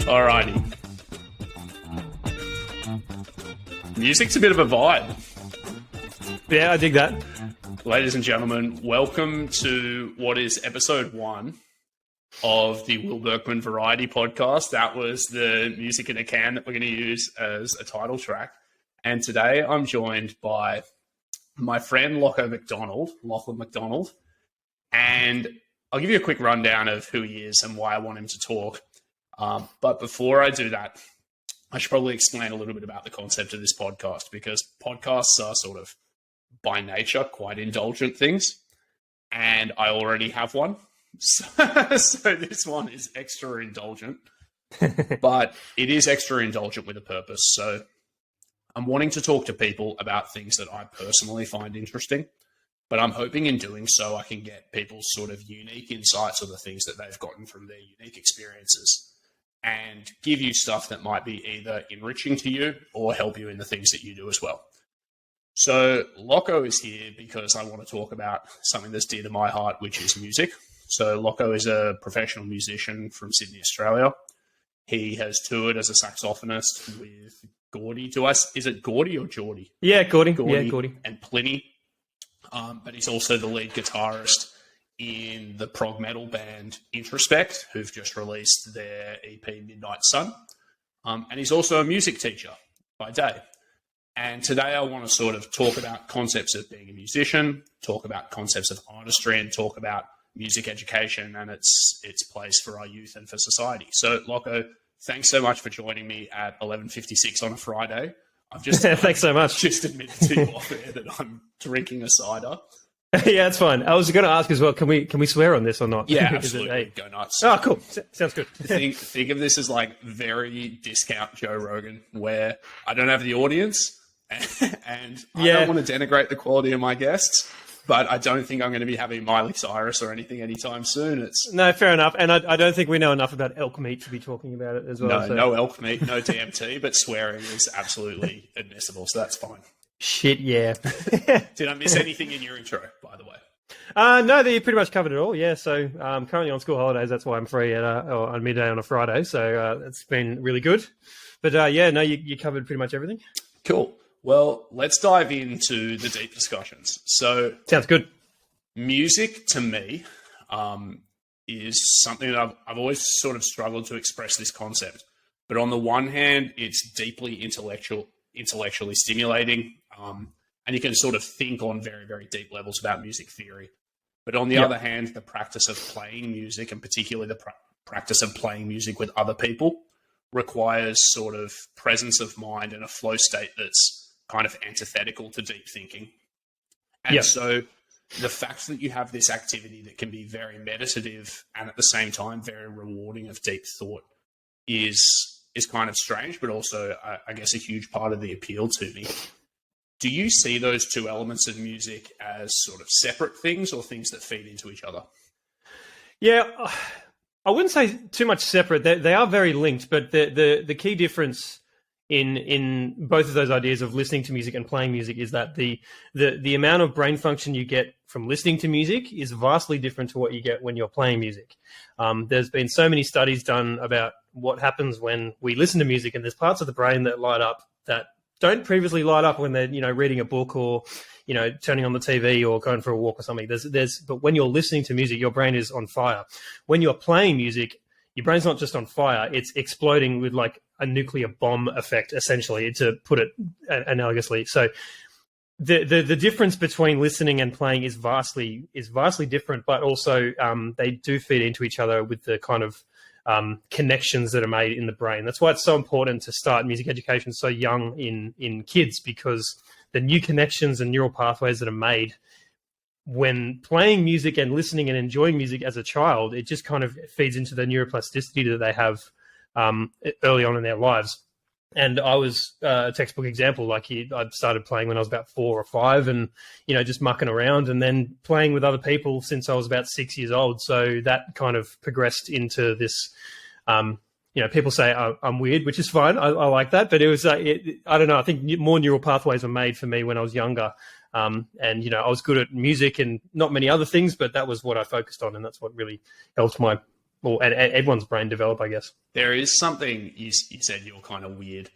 Alrighty. Music's a bit of a vibe. Yeah, I dig that. Ladies and gentlemen, welcome to what is episode 1 of the Will Berkman Variety Podcast. That was the music in a can that we're going to use as a title track. And today I'm joined by my friend Loko McDonald. And I'll give you a quick rundown of who he is and why I want him to talk. But before I do that, I should probably explain a little bit about the concept of this podcast, because podcasts are sort of, by nature, quite indulgent things. And I already have one. So this one is extra indulgent. But it is extra indulgent with a purpose. So I'm wanting to talk to people about things that I personally find interesting. But I'm hoping in doing so, I can get people's sort of unique insights or the things that they've gotten from their unique experiences and give you stuff that might be either enriching to you or help you in the things that you do as well. So Loko is here because I want to talk about something that's dear to my heart, which is music. So Loko is a professional musician from Sydney, Australia. He has toured as a saxophonist with Gordy. Is it Gordy or Geordie? Yeah, Gordy. Gordy. And Pliny. But he's also the lead guitarist in the prog metal band Introspect, who've just released their EP Midnight Sun. And he's also a music teacher by day. And today I want to sort of talk about concepts of being a musician, talk about concepts of artistry, and talk about music education and its place for our youth and for society. So, Loko, thanks so much for joining me at 11:56 on a Friday. I've just thanks so much. Just admitted to you off air that I'm drinking a cider. Yeah, it's fine. I was going to ask as well, can we swear on this or not? Yeah, absolutely. Go nuts. Oh, cool. Sounds good. Think of this as like very discount Joe Rogan, where I don't have the audience and I don't want to denigrate the quality of my guests, but I don't think I'm going to be having Miley Cyrus or anything anytime soon. No, fair enough. And I don't think we know enough about elk meat to be talking about it as well. No elk meat, no DMT, but swearing is absolutely admissible, so that's fine. Shit, yeah. Did I miss anything in your intro, by the way? No, you pretty much covered it all, yeah. So currently on school holidays, that's why I'm free on midday on a Friday, so it's been really good. But you covered pretty much everything. Cool. Well, let's dive into the deep discussions. So, sounds good. Music to me is something that I've always sort of struggled to express this concept. But on the one hand, it's deeply intellectually stimulating, and you can sort of think on very, very deep levels about music theory. But on the other hand, the practice of playing music, and particularly the practice of playing music with other people, requires sort of presence of mind and a flow state that's kind of antithetical to deep thinking. And so the fact that you have this activity that can be very meditative and at the same time very rewarding of deep thought is kind of strange, but also, I guess, a huge part of the appeal to me. Do you see those two elements of music as sort of separate things or things that feed into each other? Yeah, I wouldn't say too much separate. They are very linked, but the key difference in both of those ideas of listening to music and playing music is that the amount of brain function you get from listening to music is vastly different to what you get when you're playing music. There's been so many studies done about what happens when we listen to music, and there's parts of the brain that light up that don't previously light up when they're reading a book or turning on the TV or going for a walk or something. But when you're listening to music, your brain is on fire. When you're playing music, your brain's not just on fire, it's exploding with like a nuclear bomb effect, essentially, to put it analogously. So the difference between listening and playing is vastly different, but also they do feed into each other with the kind of connections that are made in the brain. That's why it's so important to start music education so young in kids, because the new connections and neural pathways that are made when playing music and listening and enjoying music as a child, it just kind of feeds into the neuroplasticity that they have early on in their lives. And I was a textbook example. Like I started playing when I was about 4 or 5 and, just mucking around, and then playing with other people since I was about 6 years old. So that kind of progressed into this, people say I'm weird, which is fine. I like that. But it was, I don't know, I think more neural pathways were made for me when I was younger. And, I was good at music and not many other things, but that was what I focused on. And that's what really helped my or everyone's brain develop, I guess. There is something you said you're kind of weird.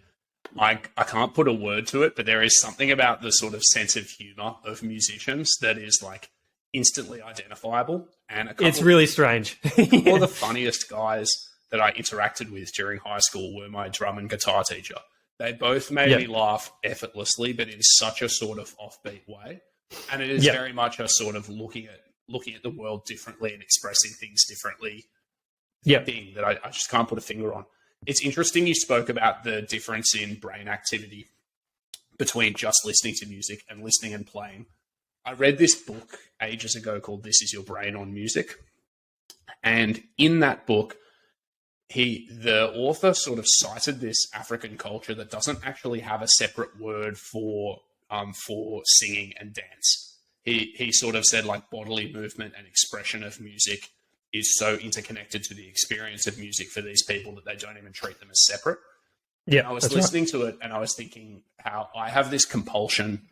I can't put a word to it, but there is something about the sort of sense of humor of musicians that is like instantly identifiable. And it's really strange. One of the funniest guys that I interacted with during high school were my drum and guitar teacher. They both made me laugh effortlessly, but in such a sort of offbeat way. And it is very much a sort of looking at the world differently and expressing things differently thing that I just can't put a finger on. It's interesting you spoke about the difference in brain activity between just listening to music and listening and playing. I read this book ages ago called This Is Your Brain on Music. And in that book, the author sort of cited this African culture that doesn't actually have a separate word for singing and dance. He sort of said like bodily movement and expression of music is so interconnected to the experience of music for these people that they don't even treat them as separate. Yeah, and I was listening to it and I was thinking how I have this compulsion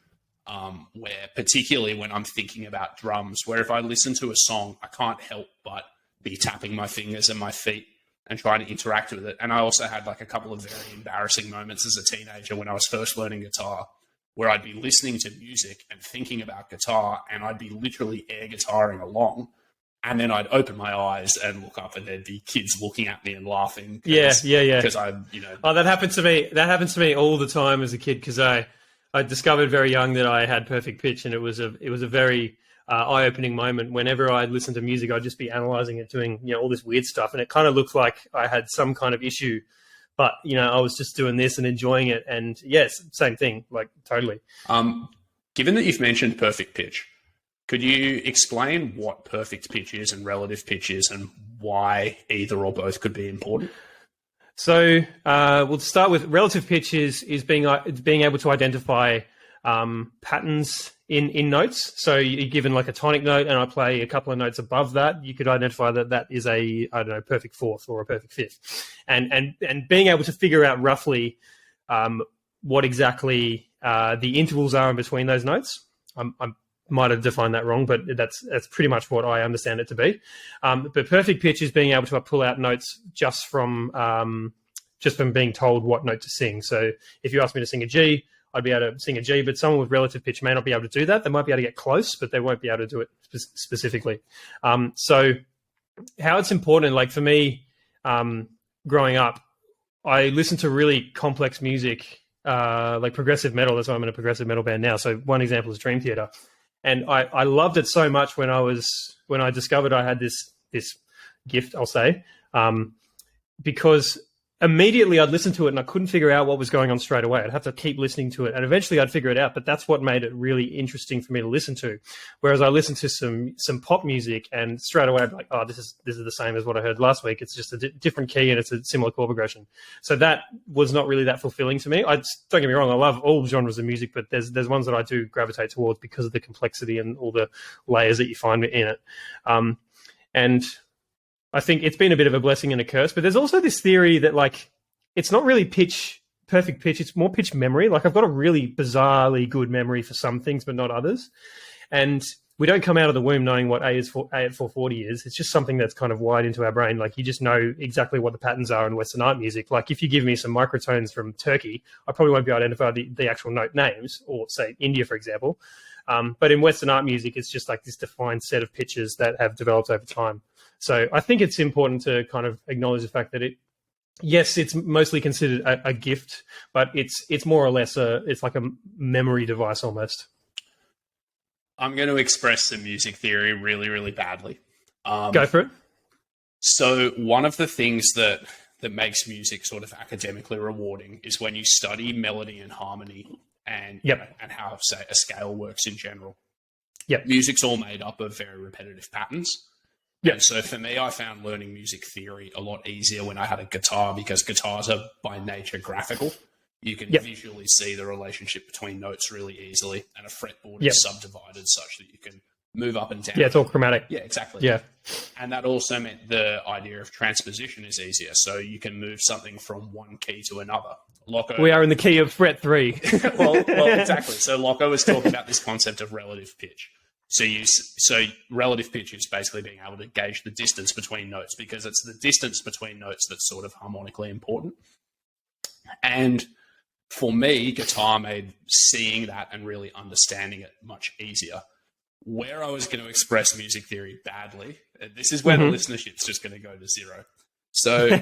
where particularly when I'm thinking about drums, where if I listen to a song, I can't help but be tapping my fingers and my feet and trying to interact with it. And I also had like a couple of very embarrassing moments as a teenager when I was first learning guitar, where I'd be listening to music and thinking about guitar and I'd be literally air guitaring along. And then I'd open my eyes and look up and there'd be kids looking at me and laughing. Yeah. Because I, Oh, that happened to me. That happened to me all the time as a kid because I discovered very young that I had perfect pitch, and it was a very eye-opening moment. Whenever I listened to music, I'd just be analyzing it, doing all this weird stuff, and it kind of looked like I had some kind of issue. But I was just doing this and enjoying it, and yes, same thing, like totally. Given that you've mentioned perfect pitch, could you explain what perfect pitch is and relative pitch is, and why either or both could be important? So we'll start with relative pitch is being able to identify patterns in notes. So you're given like a tonic note and I play a couple of notes above that, you could identify that is a, I don't know, perfect fourth or a perfect fifth. And being able to figure out roughly what exactly the intervals are in between those notes. I might have defined that wrong, but that's pretty much what I understand it to be. But perfect pitch is being able to pull out notes just from being told what note to sing. So if you ask me to sing a G, I'd be able to sing a G, but someone with relative pitch may not be able to do that. They might be able to get close, but they won't be able to do it specifically. So how it's important, like for me, growing up, I listened to really complex music, like progressive metal. That's why I'm in a progressive metal band now. So one example is Dream Theater. And I loved it so much when I discovered I had this gift, I'll say, because immediately I'd listen to it and I couldn't figure out what was going on straight away. I'd have to keep listening to it, and eventually I'd figure it out. But that's what made it really interesting for me to listen to. Whereas I listened to some pop music and straight away I'd be like, oh, this is the same as what I heard last week. It's just a different key and it's a similar chord progression. So that was not really that fulfilling to me. Don't get me wrong, I love all genres of music, but there's ones that I do gravitate towards because of the complexity and all the layers that you find in it. And I think it's been a bit of a blessing and a curse, but there's also this theory that like it's not really perfect pitch, it's more pitch memory. Like I've got a really bizarrely good memory for some things, but not others. And we don't come out of the womb knowing what A at 440 is. It's just something that's kind of wired into our brain. Like you just know exactly what the patterns are in Western art music. Like if you give me some microtones from Turkey, I probably won't be able to identify the actual note names, or say India, for example. But in Western art music, it's just like this defined set of pitches that have developed over time. So I think it's important to kind of acknowledge the fact that yes, it's mostly considered a gift, but it's more or less it's like a memory device almost. I'm going to express the music theory really, really badly. Go for it. So one of the things that makes music sort of academically rewarding is when you study melody and harmony and and how, say, a scale works in general. Yep. Music's all made up of very repetitive patterns. Yeah. And so for me, I found learning music theory a lot easier when I had a guitar, because guitars are by nature graphical. You can visually see the relationship between notes really easily, and a fretboard is subdivided such that you can move up and down. Yeah, it's all chromatic. Yeah, exactly. Yeah. And that also meant the idea of transposition is easier. So you can move something from one key to another. Loko, we are in the key of fret 3. well, exactly. So Loko was talking about this concept of relative pitch. So relative pitch is basically being able to gauge the distance between notes, because it's the distance between notes that's sort of harmonically important. And for me, guitar made seeing that and really understanding it much easier. Where I was going to express music theory badly, this is where the listenership's just going to go to zero. So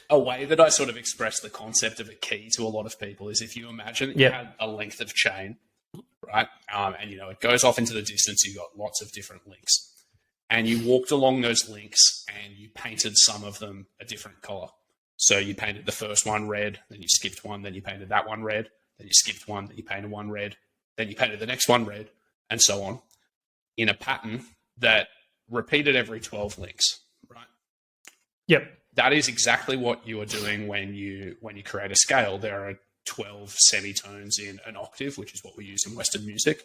a way that I sort of express the concept of a key to a lot of people is if you imagine that you had a length of chain, right? And, you know, it goes off into the distance. You've got lots of different links. And you walked along those links and you painted some of them a different color. So you painted the first one red, then you skipped one, then you painted that one red, then you skipped one, then you painted one red, then you painted the next one red, and so on, in a pattern that repeated every 12 links, right? Yep. That is exactly what you are doing when you create a scale. There are 12 semitones in an octave, which is what we use in Western music,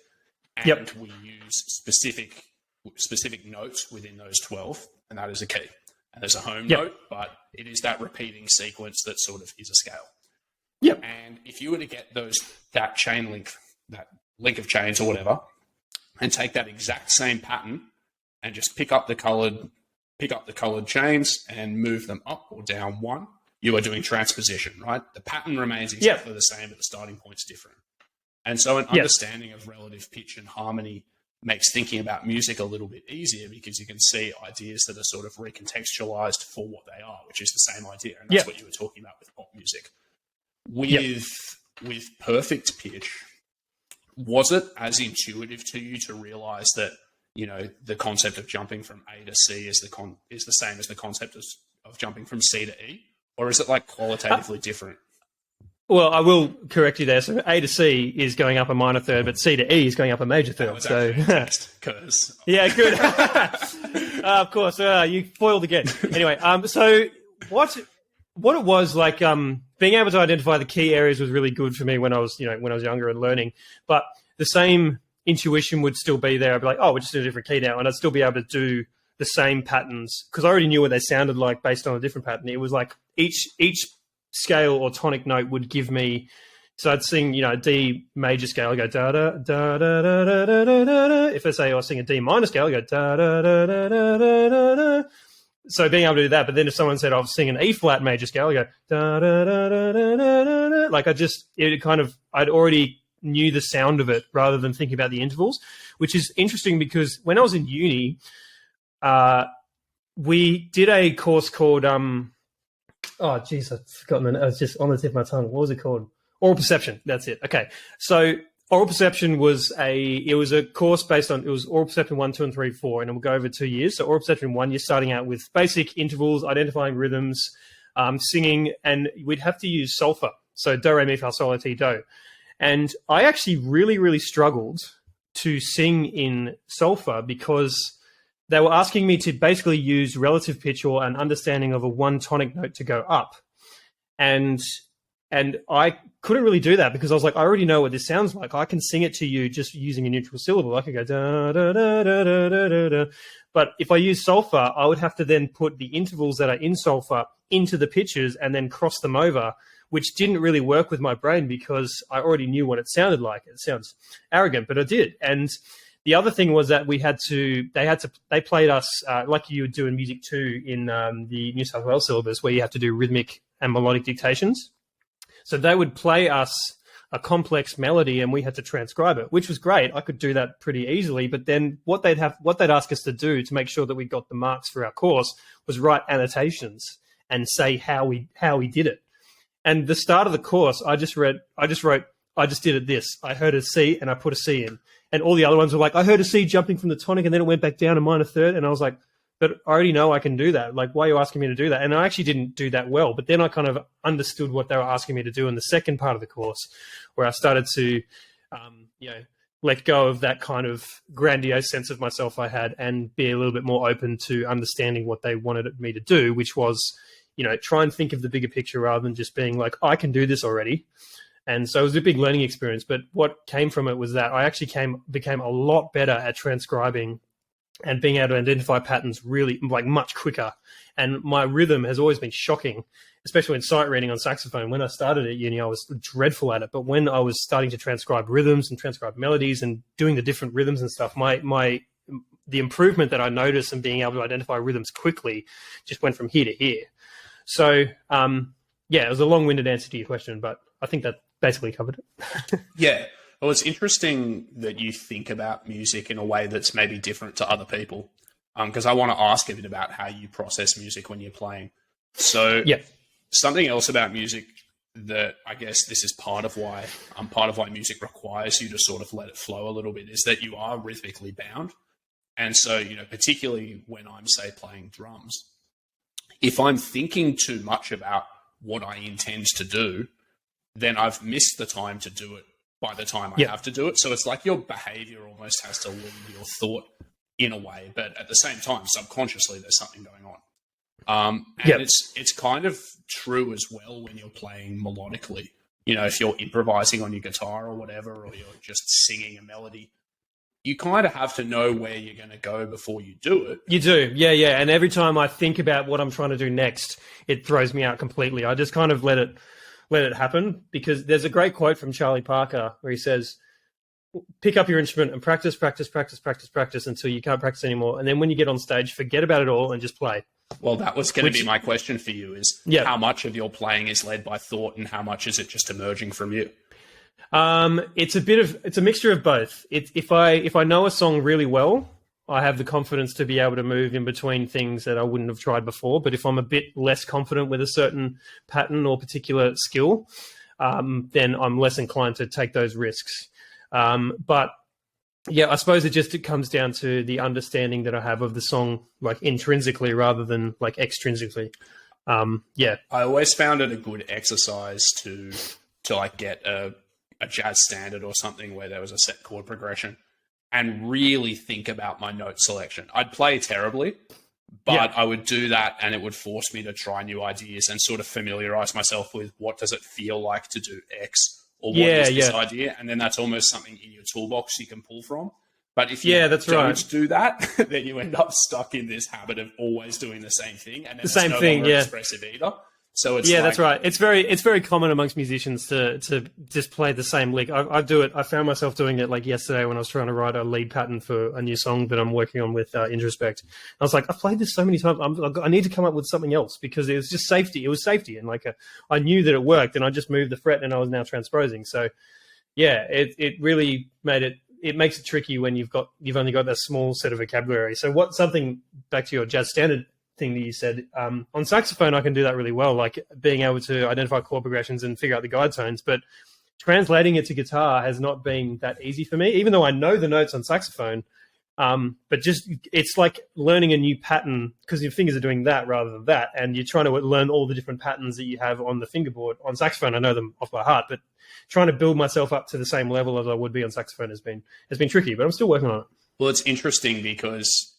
and we use specific notes within those 12, and that is a key. And there's a home note, but it is that repeating sequence that sort of is a scale. Yep. And if you were to get that chain link, that link of chains or whatever, and take that exact same pattern and just pick up the colored chains and move them up or down one, you are doing transposition, right? The pattern remains exactly the same, but the starting point's different. And so an understanding of relative pitch and harmony makes thinking about music a little bit easier, because you can see ideas that are sort of recontextualized for what they are, which is the same idea. And that's what you were talking about with pop music. With perfect pitch, was it as intuitive to you to realize that, you know, the concept of jumping from A to C is the same as the concept of jumping from C to E? Or is it like qualitatively different? Well, I will correct you there. So A to C is going up a minor third, but C to E is going up a major third. So, yeah, good. Of course, you foiled again. Anyway, so what it was like, being able to identify the key areas was really good for me when I was younger and learning. But the same intuition would still be there. I'd be like, oh, we're just in a different key now, and I'd still be able to do the same patterns because I already knew what they sounded like based on a different pattern. It was like each scale or tonic note would give me. So I'd sing, a D major scale, I go da da da da da da da da da. If I say I sing a D minor scale, I go da da da da da da da. So being able to do that, but then if someone said I was singing an E flat major scale, I go da da da da da da da. Like I'd already knew the sound of it rather than thinking about the intervals, which is interesting because when I was in uni, we did a course called oh geez, I've forgotten it. I was just on the tip of my tongue. What was it called? Oral perception. That's it. Okay. So oral perception was a course based on, it was oral perception 1, 2, and 3, 4, and it will go over 2 years. So oral perception 1, you're starting out with basic intervals, identifying rhythms, singing, and we'd have to use solfa. So do, re, mi, fa, sol, la, ti, do. And I actually really, really struggled to sing in solfa because they were asking me to basically use relative pitch or an understanding of a one tonic note to go up. And I couldn't really do that because I was like, I already know what this sounds like. I can sing it to you just using a neutral syllable. I could go da da da da da da da da. But if I use solfa, I would have to then put the intervals that are in solfa into the pitches and then cross them over, which didn't really work with my brain because I already knew what it sounded like. It sounds arrogant, but I did. And the other thing was that they played us like you would do in Music 2 in the New South Wales syllabus, where you have to do rhythmic and melodic dictations. So they would play us a complex melody and we had to transcribe it, which was great. I could do that pretty easily. But then what they'd ask us to do to make sure that we got the marks for our course was write annotations and say how we did it. And the start of the course, I just wrote, I just did it this. I heard a C and I put a C in. And all the other ones were like, I heard a C jumping from the tonic and then it went back down to minor third. And I was like, but I already know I can do that. Like, why are you asking me to do that? And I actually didn't do that well. But then I kind of understood what they were asking me to do in the second part of the course, where I started to, let go of that kind of grandiose sense of myself I had and be a little bit more open to understanding what they wanted me to do, which was, try and think of the bigger picture rather than just being like, I can do this already. And so it was a big learning experience. But what came from it was that I actually became a lot better at transcribing and being able to identify patterns really like much quicker. And my rhythm has always been shocking, especially in sight reading on saxophone. When I started at uni, I was dreadful at it. But when I was starting to transcribe rhythms and transcribe melodies and doing the different rhythms and stuff, the improvement that I noticed in being able to identify rhythms quickly just went from here to here. So, it was a long-winded answer to your question, but I think that basically covered it. Yeah. Well, it's interesting that you think about music in a way that's maybe different to other people, because I want to ask a bit about how you process music when you're playing. So something else about music that I guess this is part of why music requires you to sort of let it flow a little bit is that you are rhythmically bound. And so, particularly when I'm, say, playing drums, if I'm thinking too much about what I intend to do, then I've missed the time to do it by the time I have to do it. So it's like your behavior almost has to lead your thought in a way, but at the same time, subconsciously, there's something going on. And it's kind of true as well when you're playing melodically. If you're improvising on your guitar or whatever, or you're just singing a melody, you kind of have to know where you're going to go before you do it. You do, yeah. And every time I think about what I'm trying to do next, it throws me out completely. I just kind of let it happen, because there's a great quote from Charlie Parker where he says, pick up your instrument and practice until you can't practice anymore. And then when you get on stage, forget about it all and just play. Well, that was going to be my question for you is how much of your playing is led by thought and how much is it just emerging from you? It's a mixture of both. If I know a song really well, I have the confidence to be able to move in between things that I wouldn't have tried before. But if I'm a bit less confident with a certain pattern or particular skill, then I'm less inclined to take those risks. But I suppose it comes down to the understanding that I have of the song, like intrinsically rather than like extrinsically. I always found it a good exercise to like get a jazz standard or something where there was a set chord progression and really think about my note selection. I'd play terribly, but I would do that and it would force me to try new ideas and sort of familiarize myself with what does it feel like to do X or what is this idea. And then that's almost something in your toolbox you can pull from. But if you don't do that, then you end up stuck in this habit of always doing the same thing. And then it's no longer expressive either. So it's that's right. It's very common amongst musicians to just play the same lick. I do it. I found myself doing it like yesterday when I was trying to write a lead pattern for a new song that I'm working on with Introspect. I was like, I've played this so many times. I need to come up with something else because it was just safety. It was safety, and I knew that it worked, and I just moved the fret, and I was now transposing. So it really made it. It makes it tricky when you've only got that small set of vocabulary. So back to your jazz standard thing that you said, on saxophone I can do that really well, like being able to identify chord progressions and figure out the guide tones, but translating it to guitar has not been that easy for me, even though I know the notes on saxophone. But just it's like learning a new pattern because your fingers are doing that rather than that, and you're trying to learn all the different patterns that you have on the fingerboard. On saxophone I know them off by heart, but trying to build myself up to the same level as I would be on saxophone has been tricky, but I'm still working on it. Well, it's interesting because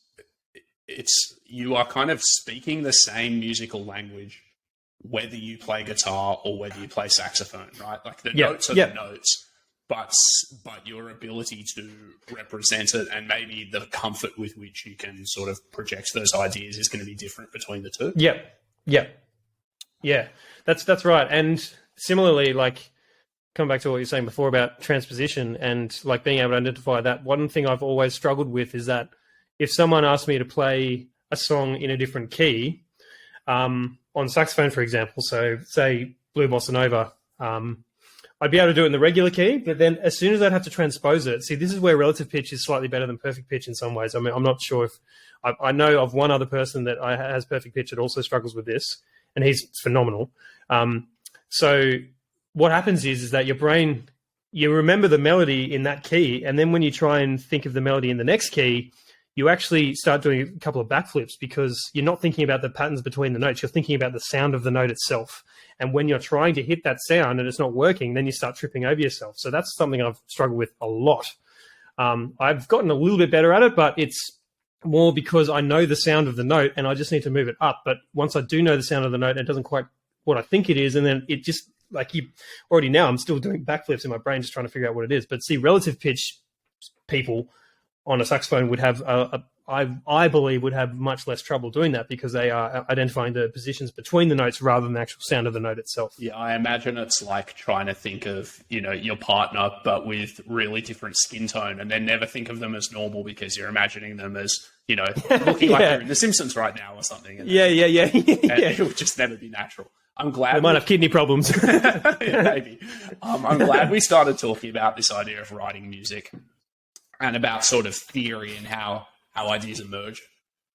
you are kind of speaking the same musical language whether you play guitar or whether you play saxophone, right? Like the notes are the notes, but your ability to represent it and maybe the comfort with which you can sort of project those ideas is going to be different between the two. Yeah, that's right. And similarly, like come back to what you were saying before about transposition and like being able to identify that, one thing I've always struggled with is that if someone asked me to play a song in a different key, on saxophone, for example, so say Blue Bossa Nova, I'd be able to do it in the regular key, but then as soon as I'd have to transpose it, see, this is where relative pitch is slightly better than perfect pitch in some ways. I mean, I'm not sure if I know of one other person that has perfect pitch that also struggles with this, and he's phenomenal. So what happens is that your brain, you remember the melody in that key, and then when you try and think of the melody in the next key, you actually start doing a couple of backflips because you're not thinking about the patterns between the notes. You're thinking about the sound of the note itself. And when you're trying to hit that sound and it's not working, then you start tripping over yourself. So that's something I've struggled with a lot. I've gotten a little bit better at it, but it's more because I know the sound of the note and I just need to move it up. But once I do know the sound of the note, it doesn't quite what I think it is. And then it just, like you already now, I'm still doing backflips in my brain just trying to figure out what it is. But see, relative pitch people on a saxophone would have a I believe would have much less trouble doing that because they are identifying the positions between the notes rather than the actual sound of the note itself. Yeah, I imagine it's like trying to think of, your partner, but with really different skin tone, and then never think of them as normal because you're imagining them as, looking like they're in The Simpsons right now or something. And Yeah. it would just never be natural. I'm glad they might have kidney problems. Yeah, maybe. I'm glad we started talking about this idea of writing music and about sort of theory and how ideas emerge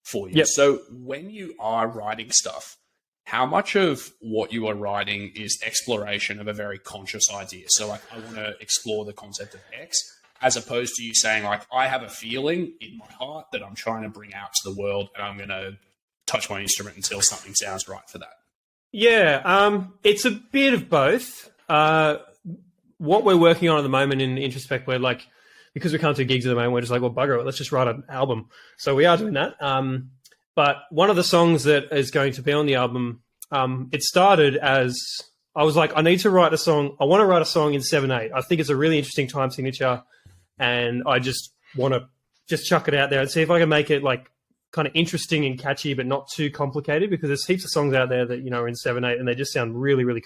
for you. Yep. So when you are writing stuff, how much of what you are writing is exploration of a very conscious idea? So like, I want to explore the concept of X, as opposed to you saying like, I have a feeling in my heart that I'm trying to bring out to the world and I'm going to touch my instrument until something sounds right for that. Yeah, it's a bit of both. What we're working on at the moment in Introspect, we're like, because we can't do gigs at the moment, we're just like, well, bugger it, let's just write an album. So we are doing that. But one of the songs that is going to be on the album, it started as, I was like, I need to write a song. I want to write a song in 7/8. I think it's a really interesting time signature, and I just want to just chuck it out there and see if I can make it like kind of interesting and catchy, but not too complicated, because there's heaps of songs out there that, are in 7/8 and they just sound really, really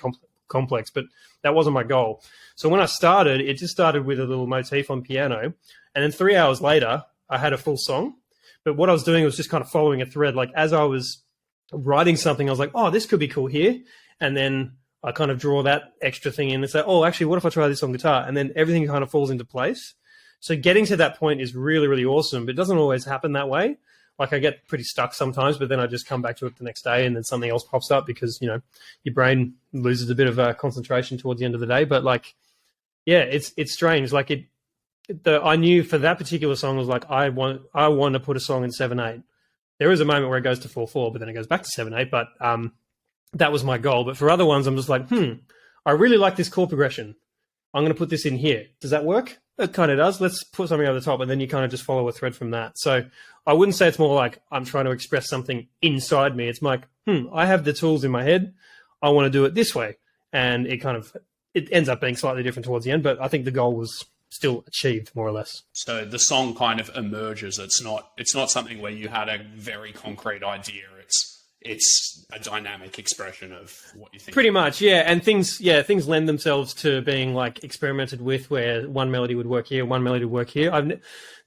complex, but that wasn't my goal. So when I started, it just started with a little motif on piano, and then 3 hours later, I had a full song. But what I was doing was just kind of following a thread. Like as I was writing something, I was like, oh, this could be cool here. And then I kind of draw that extra thing in and say, oh, actually, what if I try this on guitar? And then everything kind of falls into place. So getting to that point is really, really awesome, but it doesn't always happen that way. Like I get pretty stuck sometimes, but then I just come back to it the next day and then something else pops up because, your brain loses a bit of concentration towards the end of the day. But like, yeah, it's strange. Like I knew for that particular song, I was like, I want to put a song in 7/8. There is a moment where it goes to 4/4, but then it goes back to 7/8. But that was my goal. But for other ones, I'm just like, I really like this chord progression. I'm going to put this in here. Does that work? It kind of does. Let's put something over the top, and then you kind of just follow a thread from that. So I wouldn't say it's more like I'm trying to express something inside me. It's like, I have the tools in my head. I want to do it this way. And it ends up being slightly different towards the end, but I think the goal was still achieved more or less. So the song kind of emerges. It's not something where you had a very concrete idea. It's a dynamic expression of what you think. Pretty much, yeah. And things lend themselves to being like experimented with, where one melody would work here, one melody would work here.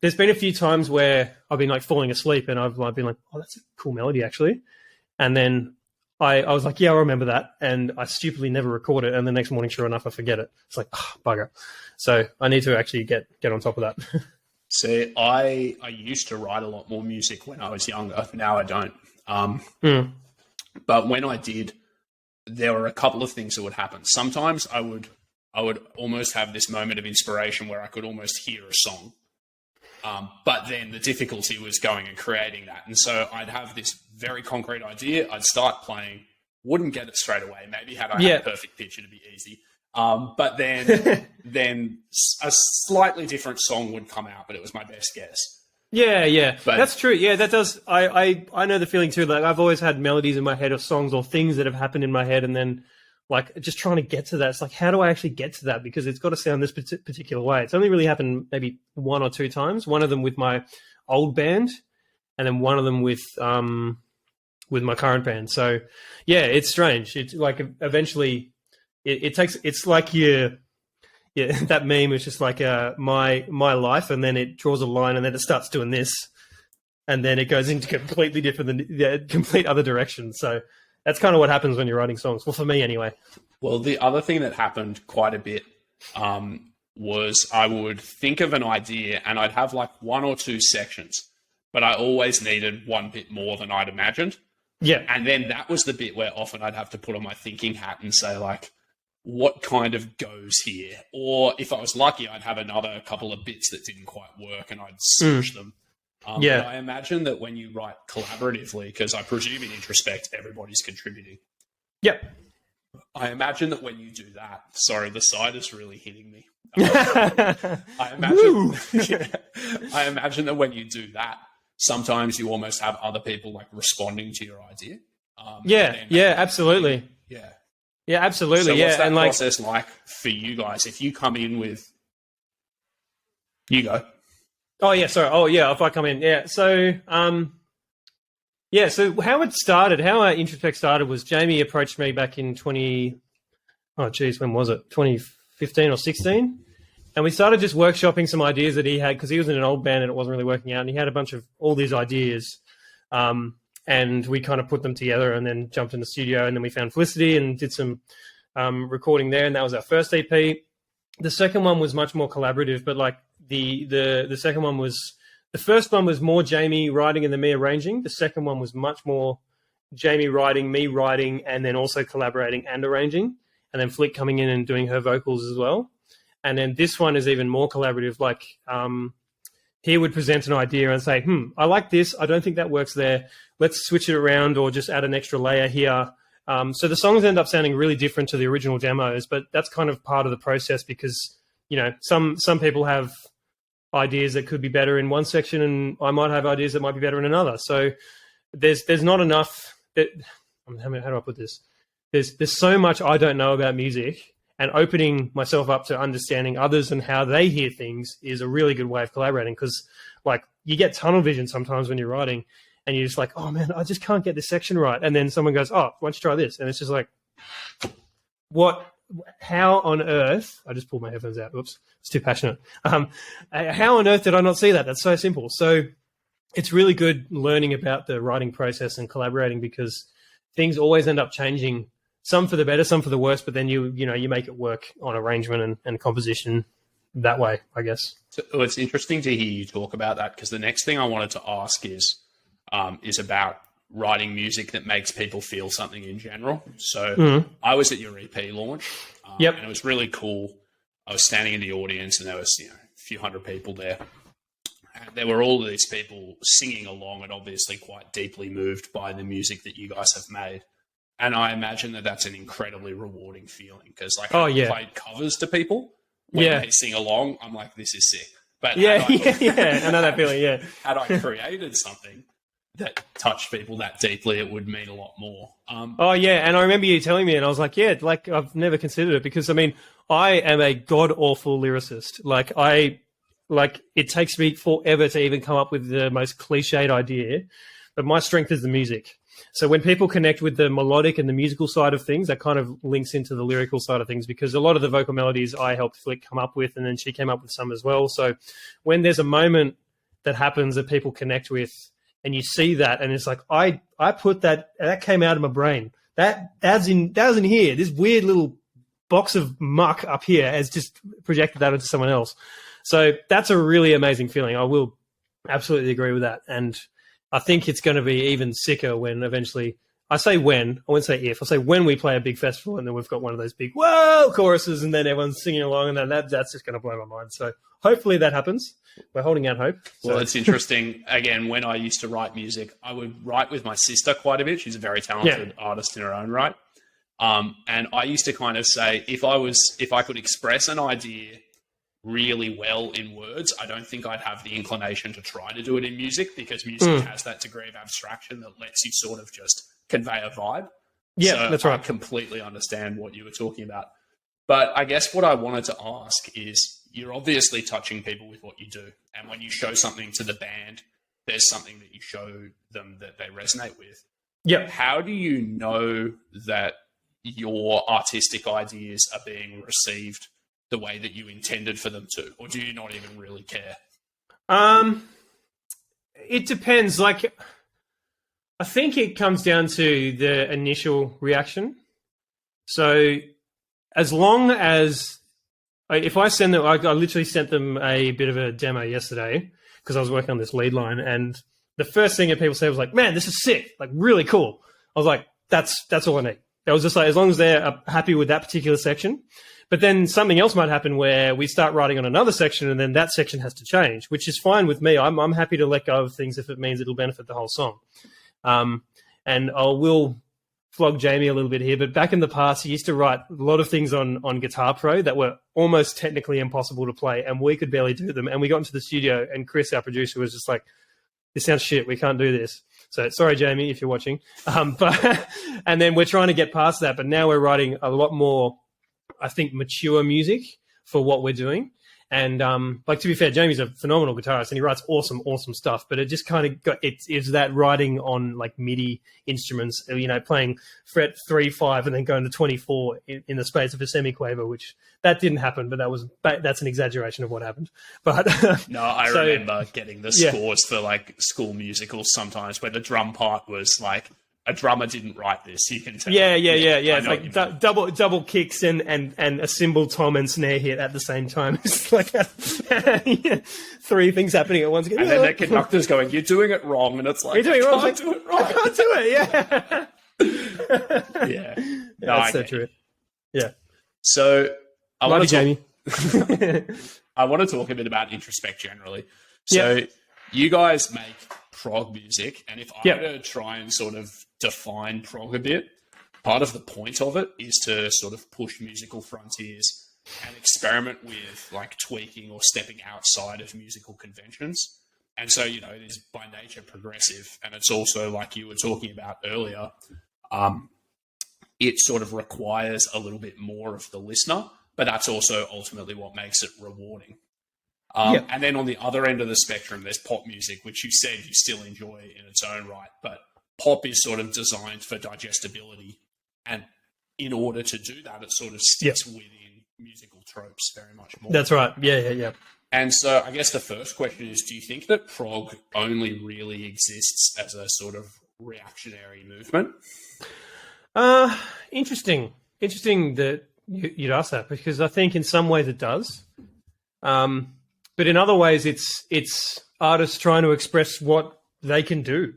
There's been a few times where I've been like falling asleep and I've been like, oh, that's a cool melody actually. And then I was like, yeah, I remember that. And I stupidly never record it. And the next morning, sure enough, I forget it. It's like, bugger. So I need to actually get on top of that. See, I used to write a lot more music when I was younger. Now I don't. But when I did, there were a couple of things that would happen. Sometimes I would almost have this moment of inspiration where I could almost hear a song. But then the difficulty was going and creating that. And so I'd have this very concrete idea. I'd start playing, wouldn't get it straight away. Maybe had I had a perfect pitch, it'd be easy. But then a slightly different song would come out, but it was my best guess. Yeah. But that's true. Yeah, that does. I know the feeling too. Like I've always had melodies in my head of songs or things that have happened in my head, and then like just trying to get to that. It's like, how do I actually get to that? Because it's got to sound this particular way. It's only really happened maybe one or two times. One of them with my old band, and then one of them with my current band. So yeah, it's strange. It's like eventually it takes. It's like that meme is just like my life, and then it draws a line, and then it starts doing this, and then it goes into completely different, complete other direction. So that's kind of what happens when you're writing songs. Well, for me anyway. Well, the other thing that happened quite a bit was I would think of an idea, and I'd have like one or two sections, but I always needed one bit more than I'd imagined. Yeah. And then that was the bit where often I'd have to put on my thinking hat and say like, what kind of goes here? Or if I was lucky, I'd have another couple of bits that didn't quite work and I'd switch them. But I imagine that when you write collaboratively, because I presume in Introspect, everybody's contributing. Yep. I imagine that when you do that, sorry, the side is really hitting me. I imagine that when you do that, sometimes you almost have other people like responding to your idea. Absolutely. Yeah, absolutely. So what's that and process like for you guys? If you come in with, you go. Oh yeah, sorry. Oh yeah, if I come in, yeah. So so how it started, how our Introspect started was Jamie approached me back in when was it? 2015 or 16, and we started just workshopping some ideas that he had because he was in an old band and it wasn't really working out, and he had a bunch of all these ideas, and we kind of put them together and then jumped in the studio, and then we found Felicity and did some recording there, and that was our first EP. The second one was much more collaborative, but like the second one was, the first one was more Jamie writing and then me arranging. The second one was much more Jamie writing, me writing, and then also collaborating and arranging, and then Flick coming in and doing her vocals as well. And then this one is even more collaborative. Like he would present an idea and say, I like this. I don't think that works there. Let's switch it around or just add an extra layer here. So the songs end up sounding really different to the original demos, but that's kind of part of the process because, you know, some people have ideas that could be better in one section and I might have ideas that might be better in another. So there's not enough that, how do I put this? There's so much I don't know about music, and opening myself up to understanding others and how they hear things is a really good way of collaborating, because like you get tunnel vision sometimes when you're writing and you're just like, oh man, I just can't get this section right. And then someone goes, oh, why don't you try this? And it's just like, how on earth, I just pulled my headphones out. Oops, it's too passionate. How on earth did I not see that? That's so simple. So it's really good learning about the writing process and collaborating, because things always end up changing, some for the better, some for the worse, but then you make it work on arrangement and composition that way, I guess. So it's interesting to hear you talk about that, because the next thing I wanted to ask is about writing music that makes people feel something in general. So I was at your EP launch, and it was really cool. I was standing in the audience, and there was a few hundred people there. And there were all of these people singing along and obviously quite deeply moved by the music that you guys have made. And I imagine that that's an incredibly rewarding feeling, because I played covers to people when they sing along. I'm like, this is sick. But I know that feeling. Yeah, had I created something that touched people that deeply, it would mean a lot more. And I remember you telling me, and I was like, like I've never considered it, because I mean, I am a god awful lyricist. It takes me forever to even come up with the most cliched idea, but my strength is the music. So when people connect with the melodic and the musical side of things, that kind of links into the lyrical side of things, because a lot of the vocal melodies I helped Flick come up with, and then she came up with some as well. So when there's a moment that happens that people connect with, and you see that, and it's like, I put that came out of my brain. That was in here. This weird little box of muck up here has just projected that into someone else. So that's a really amazing feeling. I will absolutely agree with that. And I think it's going to be even sicker when eventually, I wouldn't say if, I'll say when we play a big festival and then we've got one of those big, whoa, choruses, and then everyone's singing along, and then that's just going to blow my mind. So hopefully that happens. We're holding out hope. Well, it's interesting. Again, when I used to write music, I would write with my sister quite a bit. She's a very talented artist in her own right. And I used to kind of say, if I could express an idea really well in words, I don't think I'd have the inclination to try to do it in music, because music has that degree of abstraction that lets you sort of just convey a vibe. Yeah, so that's right. I completely understand what you were talking about. But I guess what I wanted to ask is, you're obviously touching people with what you do. And when you show something to the band, there's something that you show them that they resonate with. Yeah. How do you know that your artistic ideas are being received the way that you intended for them to? Or do you not even really care? It depends. Like, I think it comes down to the initial reaction. So as long as, if I send them, I literally sent them a bit of a demo yesterday because I was working on this lead line, and the first thing that people said was like, man, this is sick, like really cool. I was like, that's all I need. That was just like, as long as they're happy with that particular section. But then something else might happen where we start writing on another section, and then that section has to change, which is fine with me. I'm happy to let go of things if it means it'll benefit the whole song. And I will flog Jamie a little bit here, but back in the past, he used to write a lot of things on Guitar Pro that were almost technically impossible to play, and we could barely do them. And we got into the studio, and Chris, our producer, was just like, this sounds shit. We can't do this. So sorry, Jamie, if you're watching. And then we're trying to get past that, but now we're writing a lot more, I think, mature music for what we're doing. And like, to be fair, Jamie's a phenomenal guitarist and he writes awesome stuff. But it just kind of got it's that writing on like MIDI instruments, you know, playing fret 3, 5, and then going to 24 in the space of a semiquaver, which that didn't happen, but that's an exaggeration of what happened. But no, I remember getting the scores for like school musicals sometimes where the drum part was like, a drummer didn't write this. You can tell. Yeah. It's like double kicks and a cymbal tom and snare hit at the same time. It's like 3 things happening at once. And then the conductor's going, "You're doing it wrong," and it's like, "You're doing it wrong." I can't do it wrong. I can't do it. Yeah. Yeah. No, That's so true. Yeah. So I Love want to Jamie. I want to talk a bit about Introspect generally. So you guys make prog music, and if I were to try and sort of define prog a bit, part of the point of it is to sort of push musical frontiers and experiment with like tweaking or stepping outside of musical conventions. And so, you know, it is by nature progressive, and it's also, like you were talking about earlier, it sort of requires a little bit more of the listener, but that's also ultimately what makes it rewarding. And then on the other end of the spectrum, there's pop music, which you said you still enjoy in its own right, but pop is sort of designed for digestibility. And in order to do that, it sort of sticks within musical tropes very much more. That's right. Yeah. And so I guess the first question is, do you think that prog only really exists as a sort of reactionary movement? Interesting that you'd ask that, because I think in some ways it does. But in other ways, it's artists trying to express what they can do.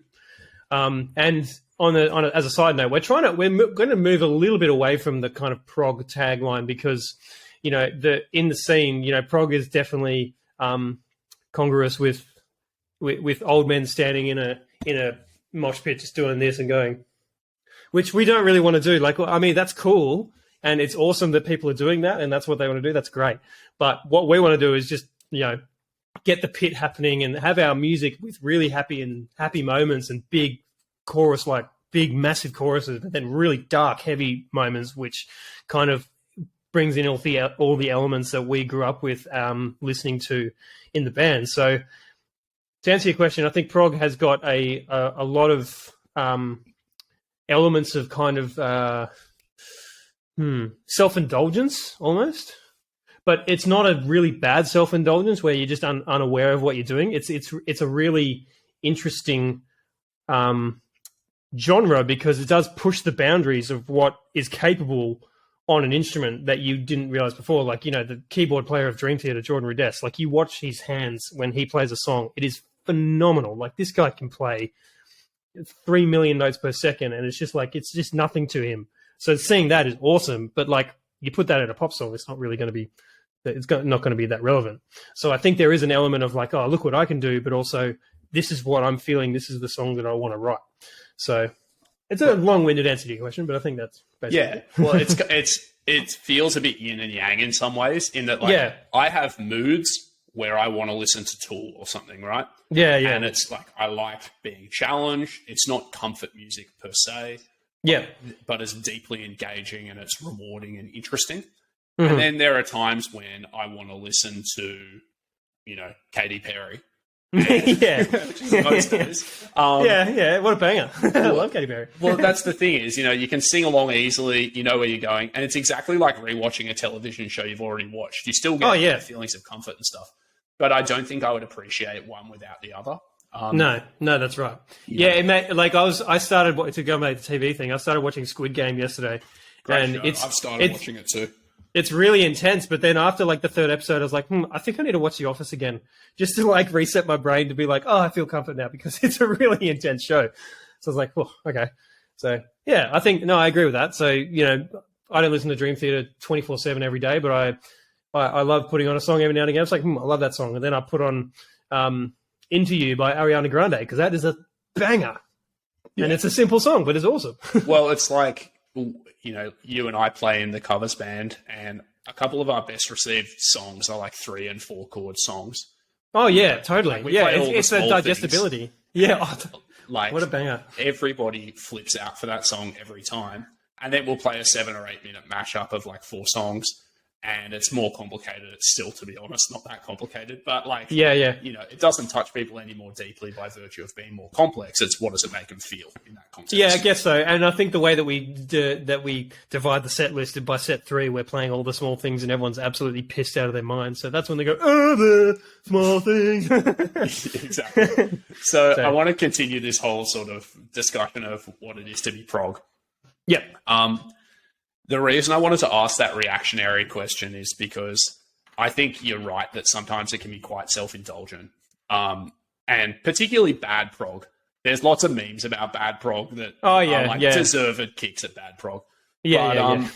And as a side note, we're going to move a little bit away from the kind of prog tagline, because, you know, in the scene, you know, prog is definitely congruous with old men standing in a mosh pit just doing this and going, which we don't really want to do. Like, I mean, that's cool and it's awesome that people are doing that and that's what they want to do. That's great. But what we want to do is just, you know, get the pit happening and have our music with really happy moments and big chorus, like big massive choruses, but then really dark, heavy moments, which kind of brings in all the elements that we grew up with listening to in the band. So to answer your question, I think prog has got a lot of elements of kind of self-indulgence almost. But it's not a really bad self-indulgence where you're just unaware of what you're doing. It's a really interesting genre, because it does push the boundaries of what is capable on an instrument that you didn't realize before. Like, you know, the keyboard player of Dream Theater, Jordan Rudess, like you watch his hands when he plays a song. It is phenomenal. Like, this guy can play 3 million notes per second, and it's just like, it's just nothing to him. So seeing that is awesome. But like, you put that in a pop song, it's not really going to be, not going to be that relevant. So I think there is an element of like, oh, look what I can do, but also this is what I'm feeling. This is the song that I want to write. So it's a long-winded answer to your question, but I think that's basically it. Well, it feels a bit yin and yang in some ways, in that like I have moods where I want to listen to Tool or something, right? Yeah. And it's like, I like being challenged. It's not comfort music per se. Yeah. But it's deeply engaging and it's rewarding and interesting. Mm-hmm. And then there are times when I want to listen to, you know, Katy Perry. Yeah. Most days. Yeah. What a banger. I love Katy Perry. Well, that's the thing is, you know, you can sing along easily, you know where you're going, and it's exactly like rewatching a television show you've already watched. You still get feelings of comfort and stuff. But I don't think I would appreciate one without the other. No, that's right. Yeah, it may, like I started to go back to the TV thing. I started watching Squid Game yesterday, and I've started watching it too. It's really intense, but then after like the 3rd episode, I was like, I think I need to watch The Office again, just to like reset my brain to be like, oh, I feel comfort now, because it's a really intense show. So I was like, oh, okay. So yeah, I agree with that. So, you know, I don't listen to Dream Theater 24/7 every day, but I love putting on a song every now and again. It's like, I love that song. And then I put on Into You by Ariana Grande, because that is a banger. Yeah. And it's a simple song, but it's awesome. Well, it's like, you know, you and I play in the covers band, and a couple of our best received songs are like 3 and 4 chord songs. Oh yeah, totally. Like it's the digestibility. Things. Yeah. Like, what a banger. Everybody flips out for that song every time. And then we'll play a 7 or 8 minute mashup of like 4 songs. and it's more complicated. It's still, to be honest, not that complicated, but like, yeah. It doesn't touch people any more deeply by virtue of being more complex. It's what does it make them feel in that context? Yeah, I guess so. And I think the way that we divide the set list by set 3, we're playing all the small things, and everyone's absolutely pissed out of their mind. So that's when they go, "Oh, the small things." Exactly. So I want to continue this whole sort of discussion of what it is to be prog. Yeah. The reason I wanted to ask that reactionary question is because I think you're right that sometimes it can be quite self-indulgent, and particularly bad prog. There's lots of memes about bad prog that are deserved kicks at bad prog. Yeah.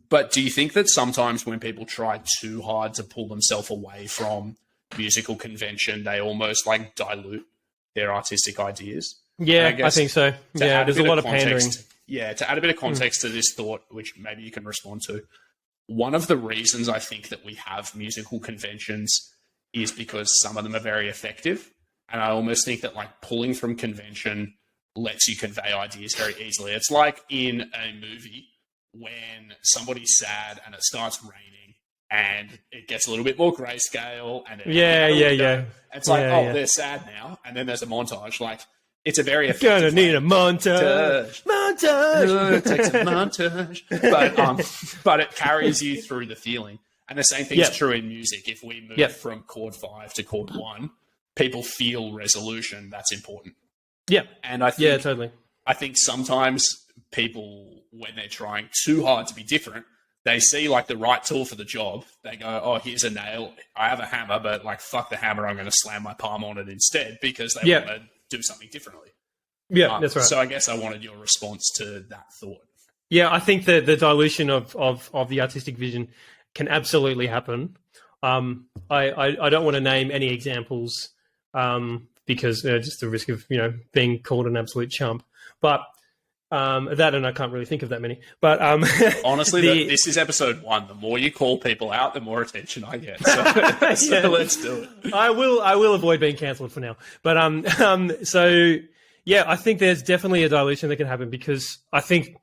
But do you think that sometimes when people try too hard to pull themselves away from musical convention, they almost like dilute their artistic ideas? Yeah, I think so. Yeah, there's a lot of pandering. Yeah, to add a bit of context to this thought, which maybe you can respond to, one of the reasons I think that we have musical conventions is because some of them are very effective. And I almost think that like pulling from convention lets you convey ideas very easily. It's like in a movie when somebody's sad and it starts raining and it gets a little bit more grayscale. And it's like, they're sad now. And then there's a montage. Like, it's a very effective. Gonna need a montage. It takes a montage, but it carries you through the feeling. And the same thing is true in music. If we move from chord 5 to chord 1, people feel resolution. That's important. Yeah, and I think totally. I think sometimes people, when they're trying too hard to be different, they see like the right tool for the job. They go, "Oh, here's a nail. I have a hammer, but like fuck the hammer. I'm going to slam my palm on it instead," because they want to do something differently. Yeah, that's right. So I guess I wanted your response to that thought. Yeah, I think the dilution of the artistic vision can absolutely happen. I don't want to name any examples because just the risk of being called an absolute chump. But that, and I can't really think of that many. But honestly, this is episode 1. The more you call people out, the more attention I get. So let's do it. I will avoid being cancelled for now. But so yeah, I think there's definitely a dilution that can happen because I think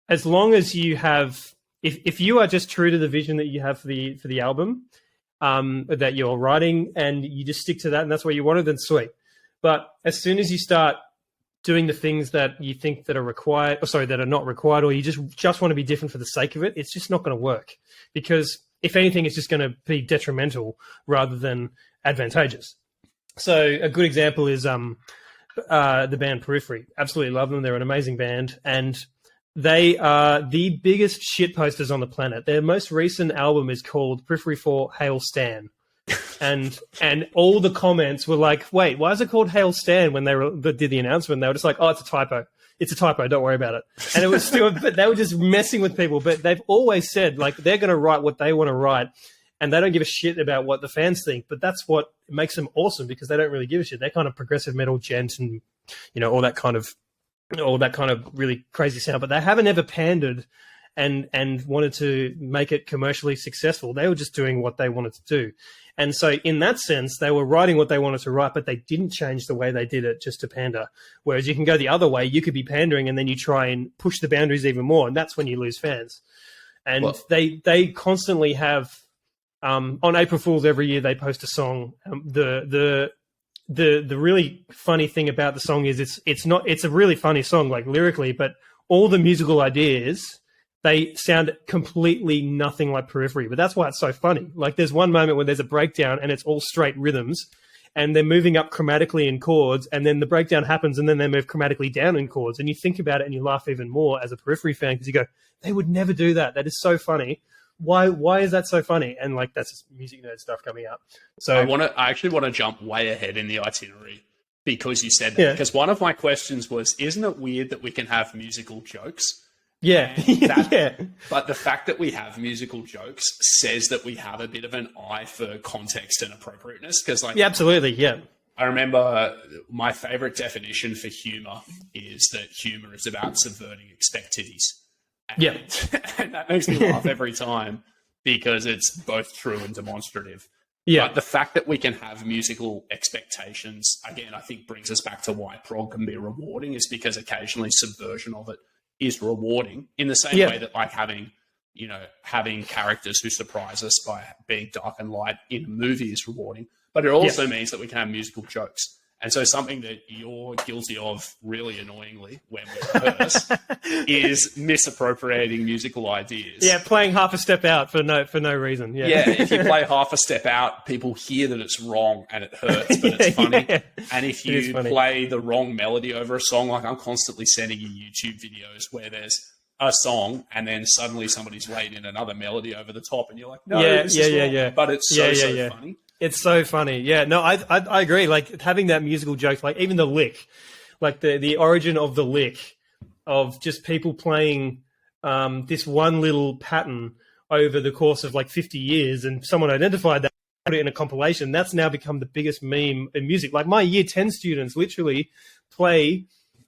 as long as you have, if you are just true to the vision that you have for the album that you're writing and you just stick to that and that's what you wanted, then sweet. But as soon as you start doing the things that you think that are required, that are not required, or you just want to be different for the sake of it, it's just not going to work. Because if anything, it's just going to be detrimental rather than advantageous. So a good example is the band Periphery. Absolutely love them. They're an amazing band. And they are the biggest shit posters on the planet. Their most recent album is called Periphery 4 Hail Stan. And all the comments were like, wait, why is it called Hail Stan? When they did the announcement, they were just like, oh, it's a typo. It's a typo. Don't worry about it. And it was still, but they were just messing with people. But they've always said like they're going to write what they want to write, and they don't give a shit about what the fans think. But that's what makes them awesome because they don't really give a shit. They're kind of progressive metal gent and all that kind of really crazy sound. But they haven't ever pandered and wanted to make it commercially successful. They were just doing what they wanted to do. And so in that sense, they were writing what they wanted to write, but they didn't change the way they did it just to pander. Whereas you can go the other way. You could be pandering and then you try and push the boundaries even more. And that's when you lose fans. And they constantly have, on April Fool's every year, they post a song. The really funny thing about the song is it's a really funny song, like lyrically, but all the musical ideas, they sound completely nothing like Periphery, but that's why it's so funny. Like there's one moment when there's a breakdown and it's all straight rhythms and they're moving up chromatically in chords and then the breakdown happens and then they move chromatically down in chords and you think about it and you laugh even more as a Periphery fan because you go, they would never do that. That is so funny. Why is that so funny? And like that's just music nerd stuff coming out. So I actually want to jump way ahead in the itinerary because you said that. Because one of my questions was, isn't it weird that we can have musical jokes? Yeah. But the fact that we have musical jokes says that we have a bit of an eye for context and appropriateness. Because, absolutely, yeah. I remember my favorite definition for humor is that humor is about subverting expectities. And that makes me laugh every time because it's both true and demonstrative. Yeah. But the fact that we can have musical expectations, again, I think brings us back to why prog can be rewarding is because occasionally subversion of it is rewarding in the same way that like having having characters who surprise us by being dark and light in a movie is rewarding. But it also means that we can have musical jokes. And so something that you're guilty of really annoyingly when we rehearse is misappropriating musical ideas. Yeah, playing half a step out for no reason. Yeah, if you play half a step out, people hear that it's wrong and it hurts, but it's funny. Yeah. And if you play the wrong melody over a song, like I'm constantly sending you YouTube videos where there's a song and then suddenly somebody's laid in another melody over the top and you're like, no, this is wrong. But it's so funny. It's so funny. Yeah, no, I agree. Like having that musical joke, like even the lick, like the origin of the lick of just people playing this one little pattern over the course of like 50 years and someone identified that, put it in a compilation. That's now become the biggest meme in music. Like my year 10 students literally play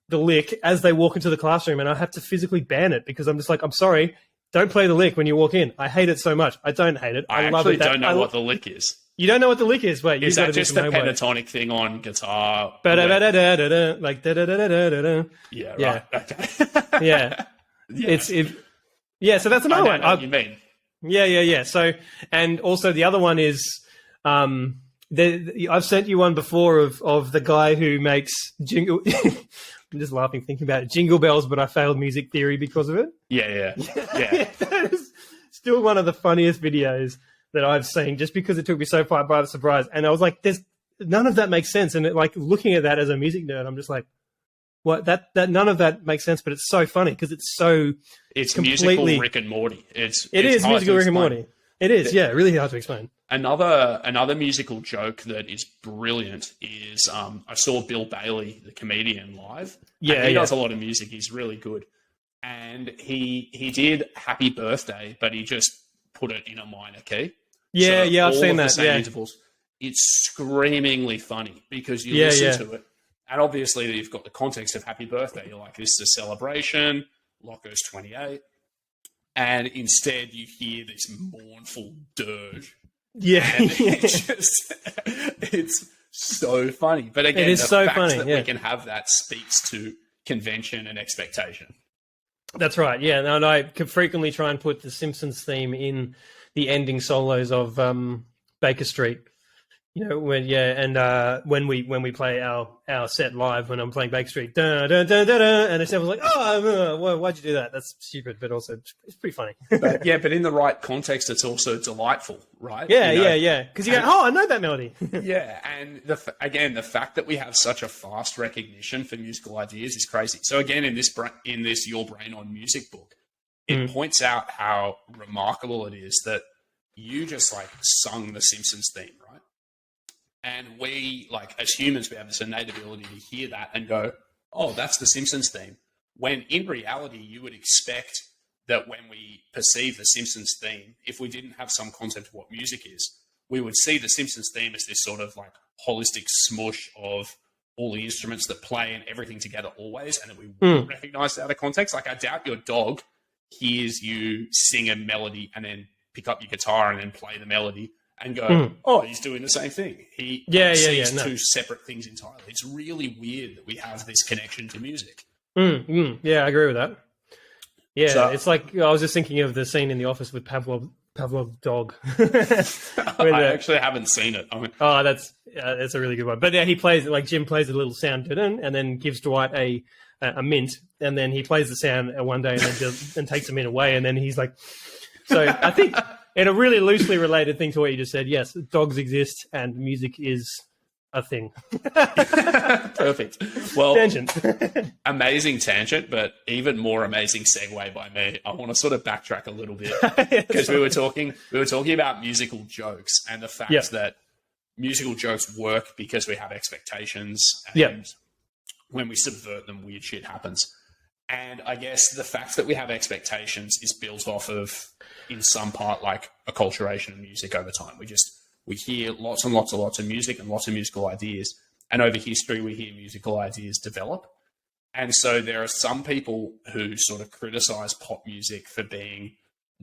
the lick as they walk into the classroom and I have to physically ban it because I'm just like, I'm sorry, don't play the lick when you walk in. I hate it so much. I don't hate it. I love actually it. don't know what the lick is. You don't know what the lick is? Wait, is that just the pentatonic thing on guitar? Like da-da-da-da-da-da. Yeah, right. Okay. Yeah. So that's another one. What you mean? Yeah. So, and also the other one is, I've sent you one before of the guy who makes jingle. I'm just laughing thinking about it. Jingle bells, but I failed music theory because of it. Yeah. That is still one of the funniest videos that I've seen, just because it took me so far by the surprise. And I was like, none of that makes sense. And looking at that as a music nerd, I'm just like, what? That none of that makes sense, but it's so funny because it's musical Rick and Morty. It is musical Rick and Morty. It is, really hard to explain. Another musical joke that is brilliant is I saw Bill Bailey, the comedian, live. Yeah, he does a lot of music. He's really good, and he did "Happy Birthday," but he just put it in a minor key. Yeah, I've seen that. Intervals. It's screamingly funny because you listen to it, and obviously you've got the context of "Happy Birthday." You're like, this is a celebration. Loko's 28. And instead, you hear this mournful dirge. Yeah. And it's so funny. But again, the fact that we can have that speaks to convention and expectation. That's right. Yeah. And I can frequently try and put the Simpsons theme in the ending solos of Baker Street. When we play our set live, when I'm playing Baker Street, and it's like, why'd you do that? That's stupid, but also it's pretty funny. But in the right context, it's also delightful, right? Yeah. Because you go, I know that melody. Yeah, and the fact that we have such a fast recognition for musical ideas is crazy. So again, in this Your Brain on Music book, it points out how remarkable it is that you just sung the Simpsons theme, right? And we, as humans, we have this innate ability to hear that and go, oh, that's the Simpsons theme. When in reality, you would expect that when we perceive the Simpsons theme, if we didn't have some concept of what music is, we would see the Simpsons theme as this sort of holistic smush of all the instruments that play and everything together always, and that we wouldn't recognize it out of context. I doubt your dog hears you sing a melody and then pick up your guitar and then play the melody and go, oh, he's doing the same thing. He sees two separate things entirely. It's really weird that we have this connection to music. Yeah, I agree with that. Yeah, so, it's like I was just thinking of the scene in The Office with Pavlov's dog. I actually haven't seen it. That's a really good one. But yeah, he plays Jim plays a little sound and then gives Dwight a mint, and then he plays the sound one day and then takes the mint away, and then he's like, so I think. In a really loosely related thing to what you just said, yes, dogs exist and music is a thing. Perfect. Well, tangent. Amazing tangent, but even more amazing segue by me. I want to sort of backtrack a little bit because we were talking about musical jokes and the fact that musical jokes work because we have expectations, and when we subvert them, weird shit happens. And I guess the fact that we have expectations is built off of, in some part, acculturation of music over time. We hear lots and lots of music and lots of musical ideas. And over history, we hear musical ideas develop. And so there are some people who sort of criticize pop music for being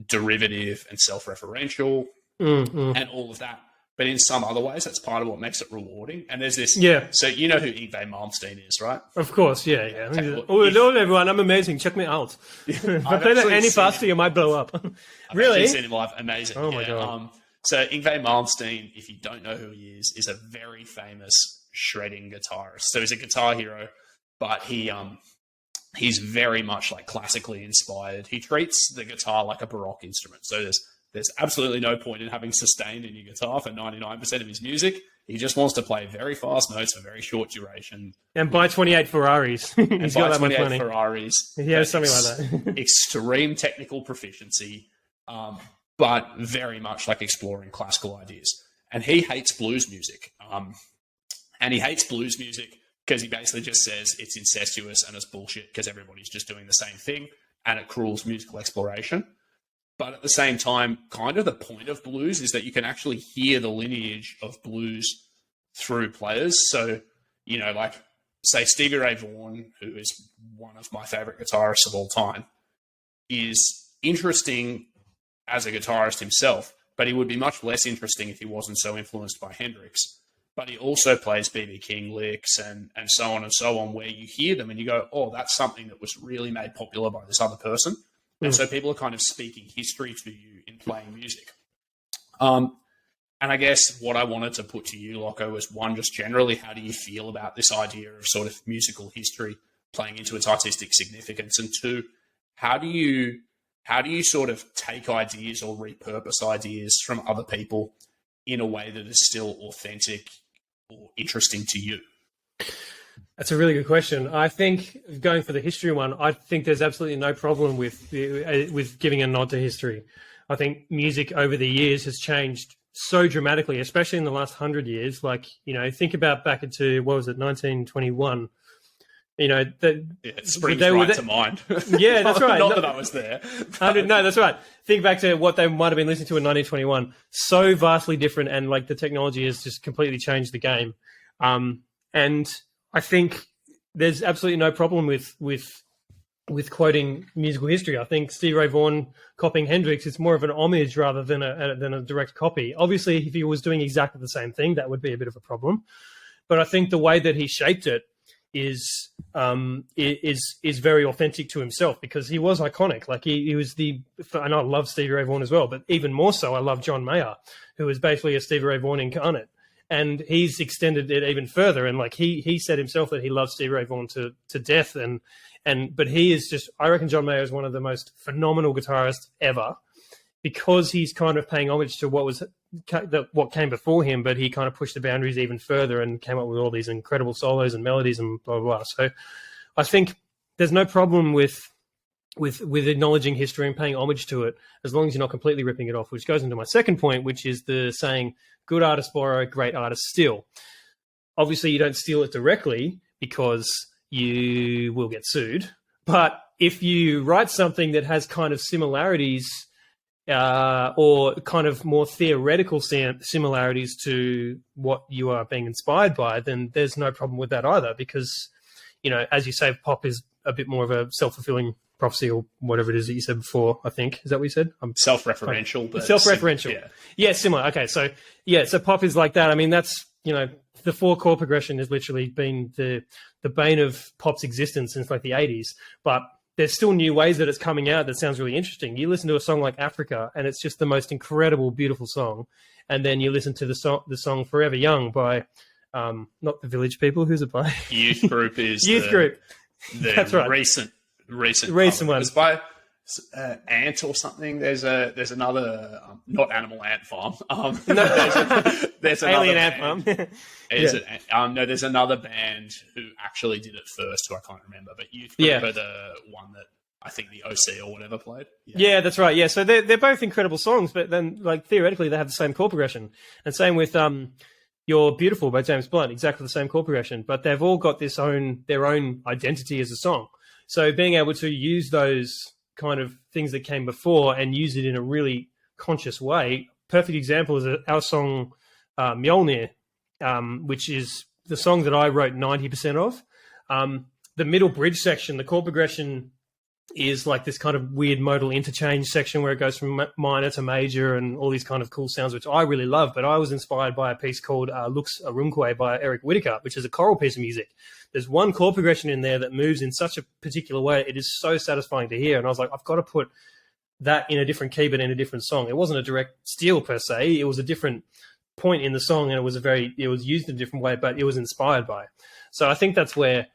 derivative and self-referential and all of that. but in some other ways, that's part of what makes it rewarding. And there's this, so you know who Yngwie Malmsteen is, right? Of course, yeah. Hello, everyone, I'm amazing. Check me out. If I play that any faster, you might blow up. Really? I've seen him live. Amazing. Oh my God. So Yngwie Malmsteen, if you don't know who he is a very famous shredding guitarist. So he's a guitar hero, but he's very much like classically inspired. He treats the guitar like a Baroque instrument. So there's absolutely no point in having sustain in your guitar for 99% of his music. He just wants to play very fast notes for very short duration. And buy 28 Ferraris. He's got that much money. Ferraris. He has something like that. Extreme technical proficiency, but very much like exploring classical ideas. And he hates blues music. And he hates blues music because he basically just says it's incestuous and it's bullshit because everybody's just doing the same thing and it cruels musical exploration. But at the same time, kind of the point of blues is that you can actually hear the lineage of blues through players. So, you know, like, say Stevie Ray Vaughan, who is one of my favorite guitarists of all time, is interesting as a guitarist himself, but he would be much less interesting if he wasn't so influenced by Hendrix. But he also plays B.B. King licks and so on, where you hear them and you go, oh, that's something that was really made popular by this other person. And so people are kind of speaking history to you in playing music. And I guess what I wanted to put to you, Loko, was one, just generally, how do you feel about this idea of sort of musical history playing into its artistic significance? And two, how do you sort of take ideas or repurpose ideas from other people in a way that is still authentic or interesting to you? That's a really good question. I think, going for the history one, I think there's absolutely no problem with giving a nod to history. I think music over the years has changed so dramatically, especially in the last 100 years. Like, you know, think about back into, 1921. You know, it springs right to mind. Yeah, that's right. Not that I was there. No, that's right. Think back to what they might have been listening to in 1921. So vastly different, and like the technology has just completely changed the game. And I think there's absolutely no problem with quoting musical history. I think Stevie Ray Vaughan copying Hendrix is more of an homage rather than a direct copy. Obviously, if he was doing exactly the same thing, that would be a bit of a problem. But I think the way that he shaped it is very authentic to himself, because he was iconic. Like he was and I love Stevie Ray Vaughan as well, but even more so, I love John Mayer, who is basically a Stevie Ray Vaughan incarnate. And he's extended it even further. And like he said himself that he loves Stevie Ray Vaughan to death. But he is just, I reckon John Mayer is one of the most phenomenal guitarists ever, because he's kind of paying homage to what came before him, but he kind of pushed the boundaries even further and came up with all these incredible solos and melodies and blah, blah, blah. So I think there's no problem with acknowledging history and paying homage to it, as long as you're not completely ripping it off, which goes into my second point, which is the saying, good artists borrow, great artists steal. Obviously, you don't steal it directly because you will get sued. But if you write something that has kind of similarities or kind of more theoretical similarities to what you are being inspired by, then there's no problem with that either, because, you know, as you say, pop is a bit more of a self-fulfilling prophecy, or whatever it is that you said before, I think. Is that what you said? Self-referential. But self-referential. Yeah, similar. Okay, so pop is like that. I mean, that's, you know, the 4-chord progression has literally been the bane of pop's existence since like the 80s. But there's still new ways that it's coming out that sounds really interesting. You listen to a song like Africa, and it's just the most incredible, beautiful song. And then you listen to the song Forever Young by, not the Village People, who's it by? Youth Group is Youth Group. That's right. Recent one. It's by Ant or something. There's another, not Animal Ant Farm. There's another Alien Ant Farm. Is it? No, there's another band who actually did it first, who I can't remember. But Youth Group are the one that I think the OC or whatever played. Yeah, that's right. Yeah, so they're both incredible songs, but then like theoretically they have the same chord progression. And same with You're Beautiful by James Blunt, exactly the same chord progression, but they've all got their own identity as a song. So being able to use those kind of things that came before and use it in a really conscious way. Perfect example is our song Mjolnir, which is the song that I wrote 90% of. The middle bridge section, the chord progression is like this kind of weird modal interchange section where it goes from minor to major and all these kind of cool sounds, which I really love. But I was inspired by a piece called Lux Arumque by Eric Whitaker, which is a choral piece of music. There's one chord progression in there that moves in such a particular way. It is so satisfying to hear. And I was like, I've got to put that in a different key, but in a different song. It wasn't a direct steal per se. It was a different point in the song, and it was used in a different way, but it was inspired by it. So I think that's where,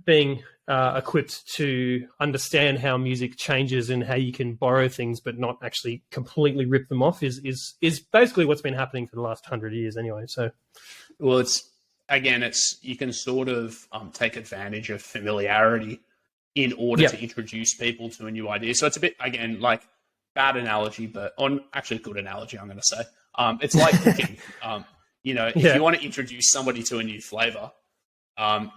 being equipped to understand how music changes and how you can borrow things but not actually completely rip them off is basically what's been happening for the last 100 years anyway. So, well, you can sort of take advantage of familiarity in order to introduce people to a new idea. So it's a bit, again, like bad analogy, but actually a good analogy, I'm going to say. It's like cooking. If you want to introduce somebody to a new flavor,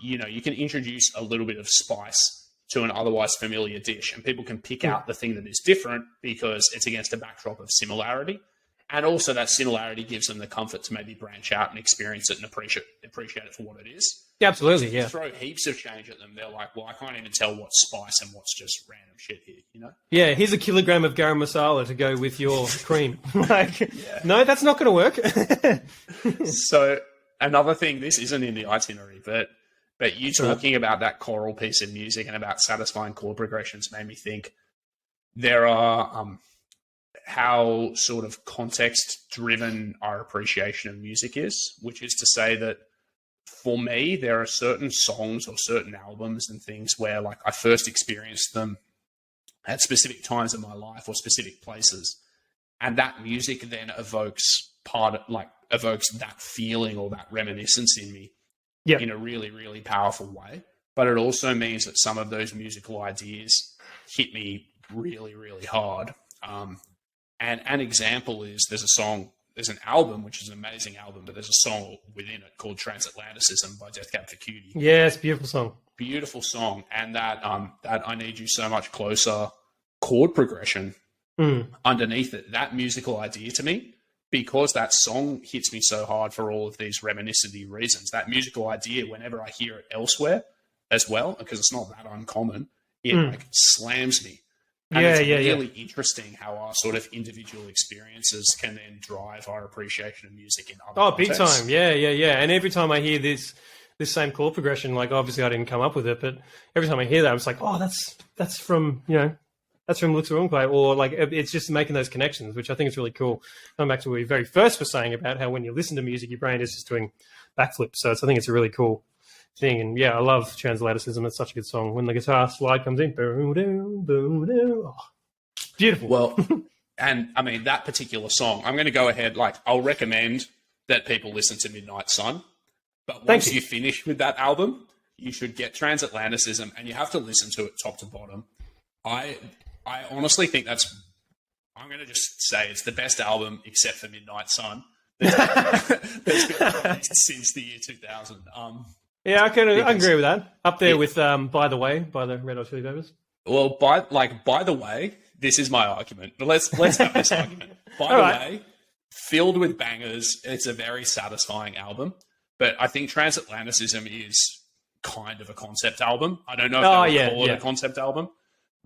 you can introduce a little bit of spice to an otherwise familiar dish, and people can pick out the thing that is different because it's against a backdrop of similarity. And also that similarity gives them the comfort to maybe branch out and experience it and appreciate it for what it is. Yeah, absolutely. So if you throw heaps of change at them, they're like, well, I can't even tell what's spice and what's just random shit here, Yeah, here's a kilogram of garam masala to go with your cream. No, that's not going to work. So another thing, this isn't in the itinerary, but you talking about that choral piece of music and about satisfying chord progressions made me think there are how sort of context-driven our appreciation of music is, which is to say that for me, there are certain songs or certain albums and things where like I first experienced them at specific times in my life or specific places. And that music then evokes that feeling or that reminiscence in me in a really, really powerful way. But it also means that some of those musical ideas hit me really, really hard. And an example is there's an album, which is an amazing album, but there's a song within it called Transatlanticism by Death Cab for Cutie. Yes, beautiful song. Beautiful song. And that I Need You So Much Closer chord progression underneath it, that musical idea to me, because that song hits me so hard for all of these reminiscent reasons, that musical idea, whenever I hear it elsewhere as well, because it's not that uncommon, it slams me. And it's really interesting how our sort of individual experiences can then drive our appreciation of music in other contexts. Big time. Yeah. And every time I hear this same chord progression, like obviously I didn't come up with it, but every time I hear that, I'm just like, oh, that's from, that's from Lux Arumque, or like it's just making those connections, which I think is really cool. Going back to what we very first were saying about how when you listen to music, your brain is just doing backflips. So I think it's a really cool thing. And yeah, I love Transatlanticism. It's such a good song. When the guitar slide comes in, beautiful. Well, and I mean, that particular song, I'm going to go ahead, I'll recommend that people listen to Midnight Sun. But once you finish with that album, you should get Transatlanticism, and you have to listen to it top to bottom. I honestly think I'm going to just say it's the best album except for Midnight Sun that's been released since the year 2000. Yeah, I can agree with that. Up there with By the Way by the Red Hot Chili Peppers. Well, by the way, this is my argument. But let's have this argument. By the way, filled with bangers, it's a very satisfying album. But I think Transatlanticism is kind of a concept album. I don't know if they would call it a concept album,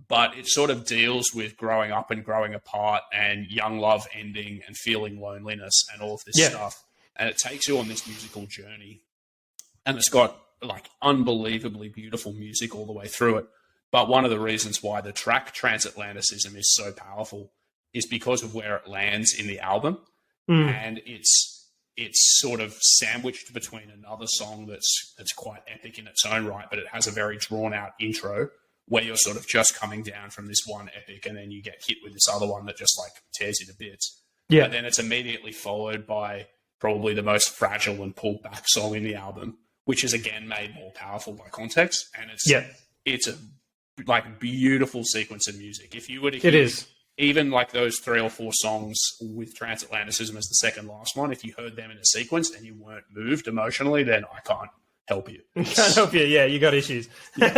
but it sort of deals with growing up and growing apart and young love ending and feeling loneliness and all of this stuff. And it takes you on this musical journey. And it's got unbelievably beautiful music all the way through it. But one of the reasons why the track Transatlanticism is so powerful is because of where it lands in the album. And it's sort of sandwiched between another song that's quite epic in its own right, but it has a very drawn out intro where you're sort of just coming down from this one epic and then you get hit with this other one that just tears you to bits. Yeah. But then it's immediately followed by probably the most fragile and pulled back song in the album, which is again made more powerful by context. And it's a beautiful sequence of music. If you were to hear even those 3 or 4 songs with Transatlanticism as the second last one, if you heard them in a sequence and you weren't moved emotionally, then I can't help you. Can't help you. Yeah, you got issues. But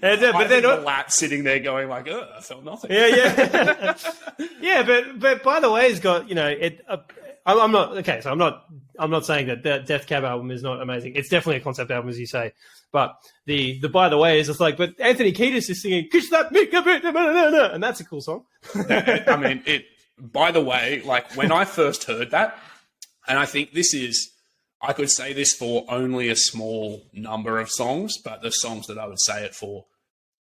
they're not lap sitting there going I felt nothing. Yeah. Yeah, but by the way, it's got I'm not I'm not saying that Death Cab album is not amazing. It's definitely a concept album, as you say. But the By the Way is just like, but Anthony Kiedis is singing, "Kiss that me," and that's a cool song. I mean, By the Way, like when I first heard that, and I think I could say this for only a small number of songs, but the songs that I would say it for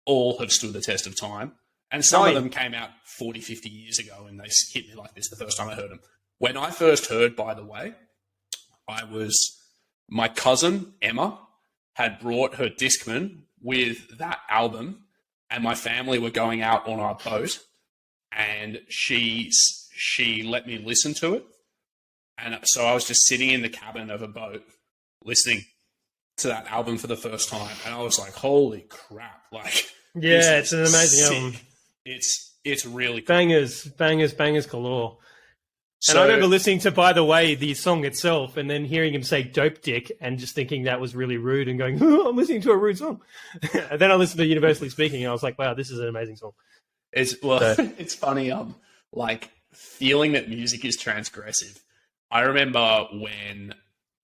all have stood the test of time. And some of them came out 40, 50 years ago, and they hit me like this the first time I heard them. When I first heard By the Way, my cousin, Emma, had brought her Discman with that album, and my family were going out on our boat, and she let me listen to it. And so I was just sitting in the cabin of a boat listening to that album for the first time, and I was like, holy crap. Like, yeah, it's an amazing album. It's really cool. Bangers galore. And I remember listening to By the Way, the song itself, and then hearing him say "dope dick" and just thinking that was really rude and going, "Oh, I'm listening to a rude song." And then I listened to Universally Speaking, and I was like, wow, this is an amazing song. It's funny, like feeling that music is transgressive. I remember when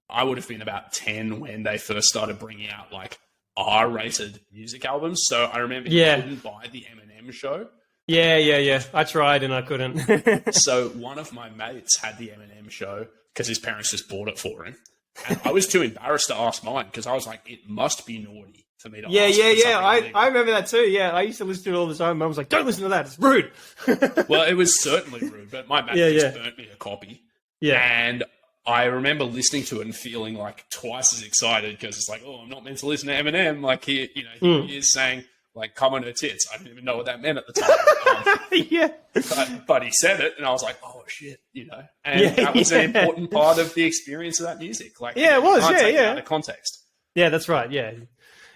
I would have been about 10 when they first started bringing out like R-rated music albums. So I remember you couldn't buy the Eminem show. Yeah. I tried and I couldn't. So one of my mates had the Eminem show because his parents just bought it for him. And I was too embarrassed to ask mine because I was like, it must be naughty for me to ask. Yeah. I remember that too. Yeah, I used to listen to it all the time. Mum was like, don't listen to that. It's rude. Well, it was certainly rude, but my mate just burnt me a copy. Yeah. And I remember listening to it and feeling like twice as excited because it's like, oh, I'm not meant to listen to Eminem. Like he is saying like, come on her tits. I didn't even know what that meant at the time. But he said it and I was like, oh shit, and that was an important part of the experience of that music. Like, it was. Out of context. Yeah, that's right. Yeah.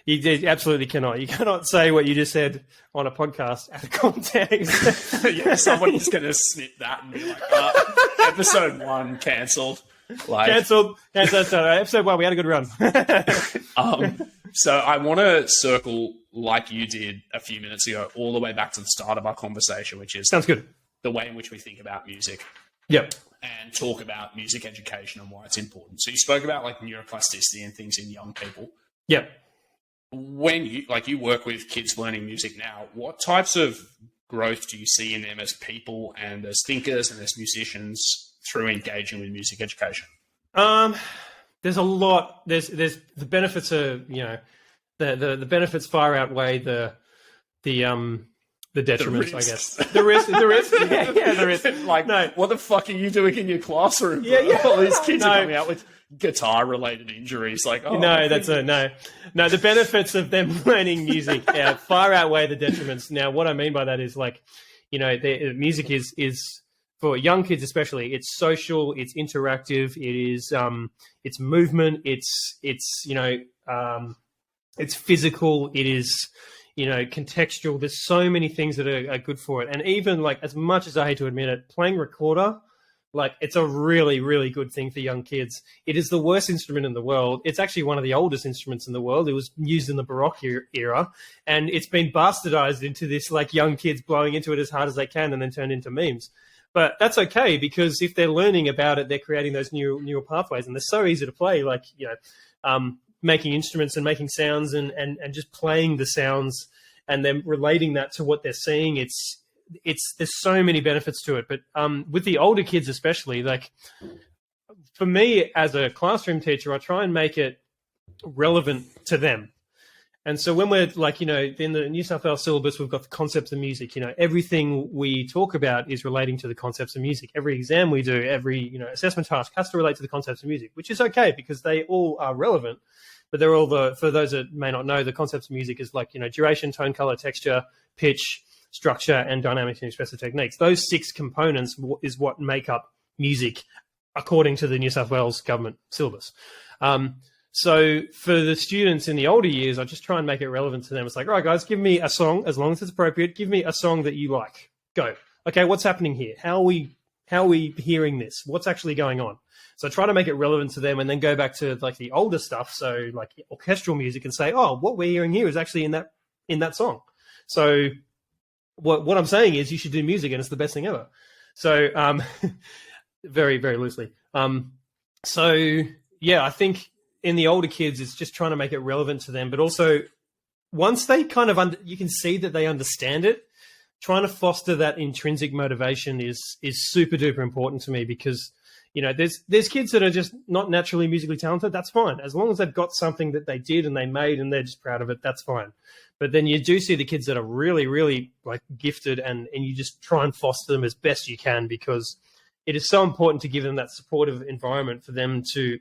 You absolutely cannot. You cannot say what you just said on a podcast out of context. Somebody's going to snip that and be like, episode 1 cancelled. Cancelled. Episode 1, we had a good run. So I want to circle, like you did a few minutes ago, all the way back to the start of our conversation, which is sounds good. The way in which we think about music. Yep. And talk about music education and why it's important. So you spoke about like neuroplasticity and things in young people. Yep. When you work with kids learning music now, what types of growth do you see in them as people and as thinkers and as musicians through engaging with music education? There's a lot. There's the benefits of the benefits far outweigh the detriments, I guess. The risk. Yeah, the risk. Like, no. What the fuck are you doing in your classroom? Bro? Yeah. All these kids are coming out with guitar-related injuries. Like, oh, no, no. The benefits of them learning music far outweigh the detriments. Now, what I mean by that is like, the music is for young kids especially. It's social. It's interactive. It is it's movement. It's physical. It is contextual. There's so many things that are good for it. And even like, as much as I hate to admit it, playing recorder, like, it's a really, really good thing for young kids. It is the worst instrument in the world. It's actually one of the oldest instruments in the world. It was used in the Baroque era, and it's been bastardized into this, like, young kids blowing into it as hard as they can and then turned into memes. But that's okay, because if they're learning about it, they're creating those neural pathways, and they're so easy to play, like, making instruments and making sounds and just playing the sounds and then relating that to what they're seeing. There's so many benefits to it. But with the older kids especially, like, for me as a classroom teacher, I try and make it relevant to them. And so when we're like, in the New South Wales syllabus, we've got the concepts of music. Everything we talk about is relating to the concepts of music. Every exam we do, every assessment task has to relate to the concepts of music, which is okay because they all are relevant. But they're all for those that may not know, the concepts of music is like, duration, tone, color, texture, pitch, structure, and dynamics and expressive techniques. Those 6 components is what make up music according to the New South Wales government syllabus. So for the students in the older years, I just try and make it relevant to them. It's like, all right, guys, give me a song, as long as it's appropriate. Give me a song that you like. Go. Okay, what's happening here? How are we hearing this? What's actually going on? So I try to make it relevant to them, and then go back to like the older stuff, so like orchestral music, and say, oh, what we're hearing here is actually in that song. So what I'm saying is you should do music, and it's the best thing ever. So very, very loosely. So, yeah, I think in the older kids, it's just trying to make it relevant to them. But also, once they kind of, you can see that they understand it, trying to foster that intrinsic motivation is super duper important to me because, you know, there's kids that are just not naturally musically talented. That's fine. As long as they've got something that they did and they made and they're just proud of it, that's fine. But then you do see the kids that are really, really like gifted and you just try and foster them as best you can because it is so important to give them that supportive environment for them to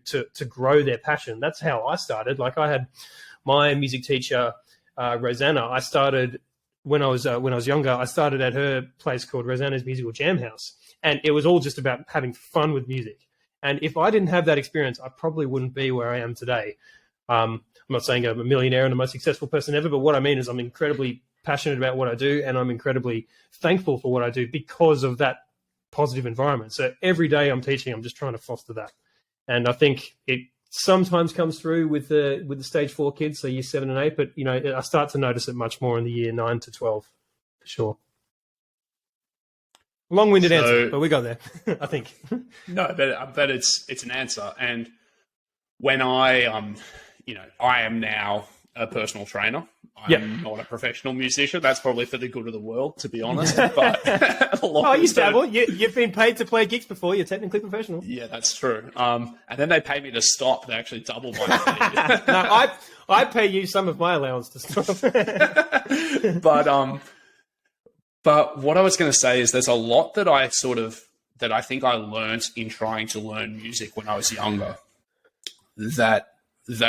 grow their passion. That's how I started. Like I had my music teacher, Rosanna. I started when I was younger. I started at her place called Rosanna's Musical Jam House, and it was all just about having fun with music. And if I didn't have that experience, I probably wouldn't be where I am today. I'm not saying I'm a millionaire and the most successful person ever, but what I mean is I'm incredibly passionate about what I do, and I'm incredibly thankful for what I do because of that positive environment. So every day I'm teaching, I'm just trying to foster that. And I think it sometimes comes through with the stage 4 kids, so year 7 and 8, but you know, I start to notice it much more in the year 9 to 12 for sure. Long-winded answer, but we got there. I think. No, but it's an answer. And when I I am now a personal trainer. I'm not a professional musician. That's probably for the good of the world, to be honest. But you dabble. You've been paid to play gigs before. You're technically professional. Yeah, that's true. And then they pay me to stop. They actually double my fee. No, I pay you some of my allowance to stop. But what I was going to say is there's a lot that I think I learned in trying to learn music when I was younger that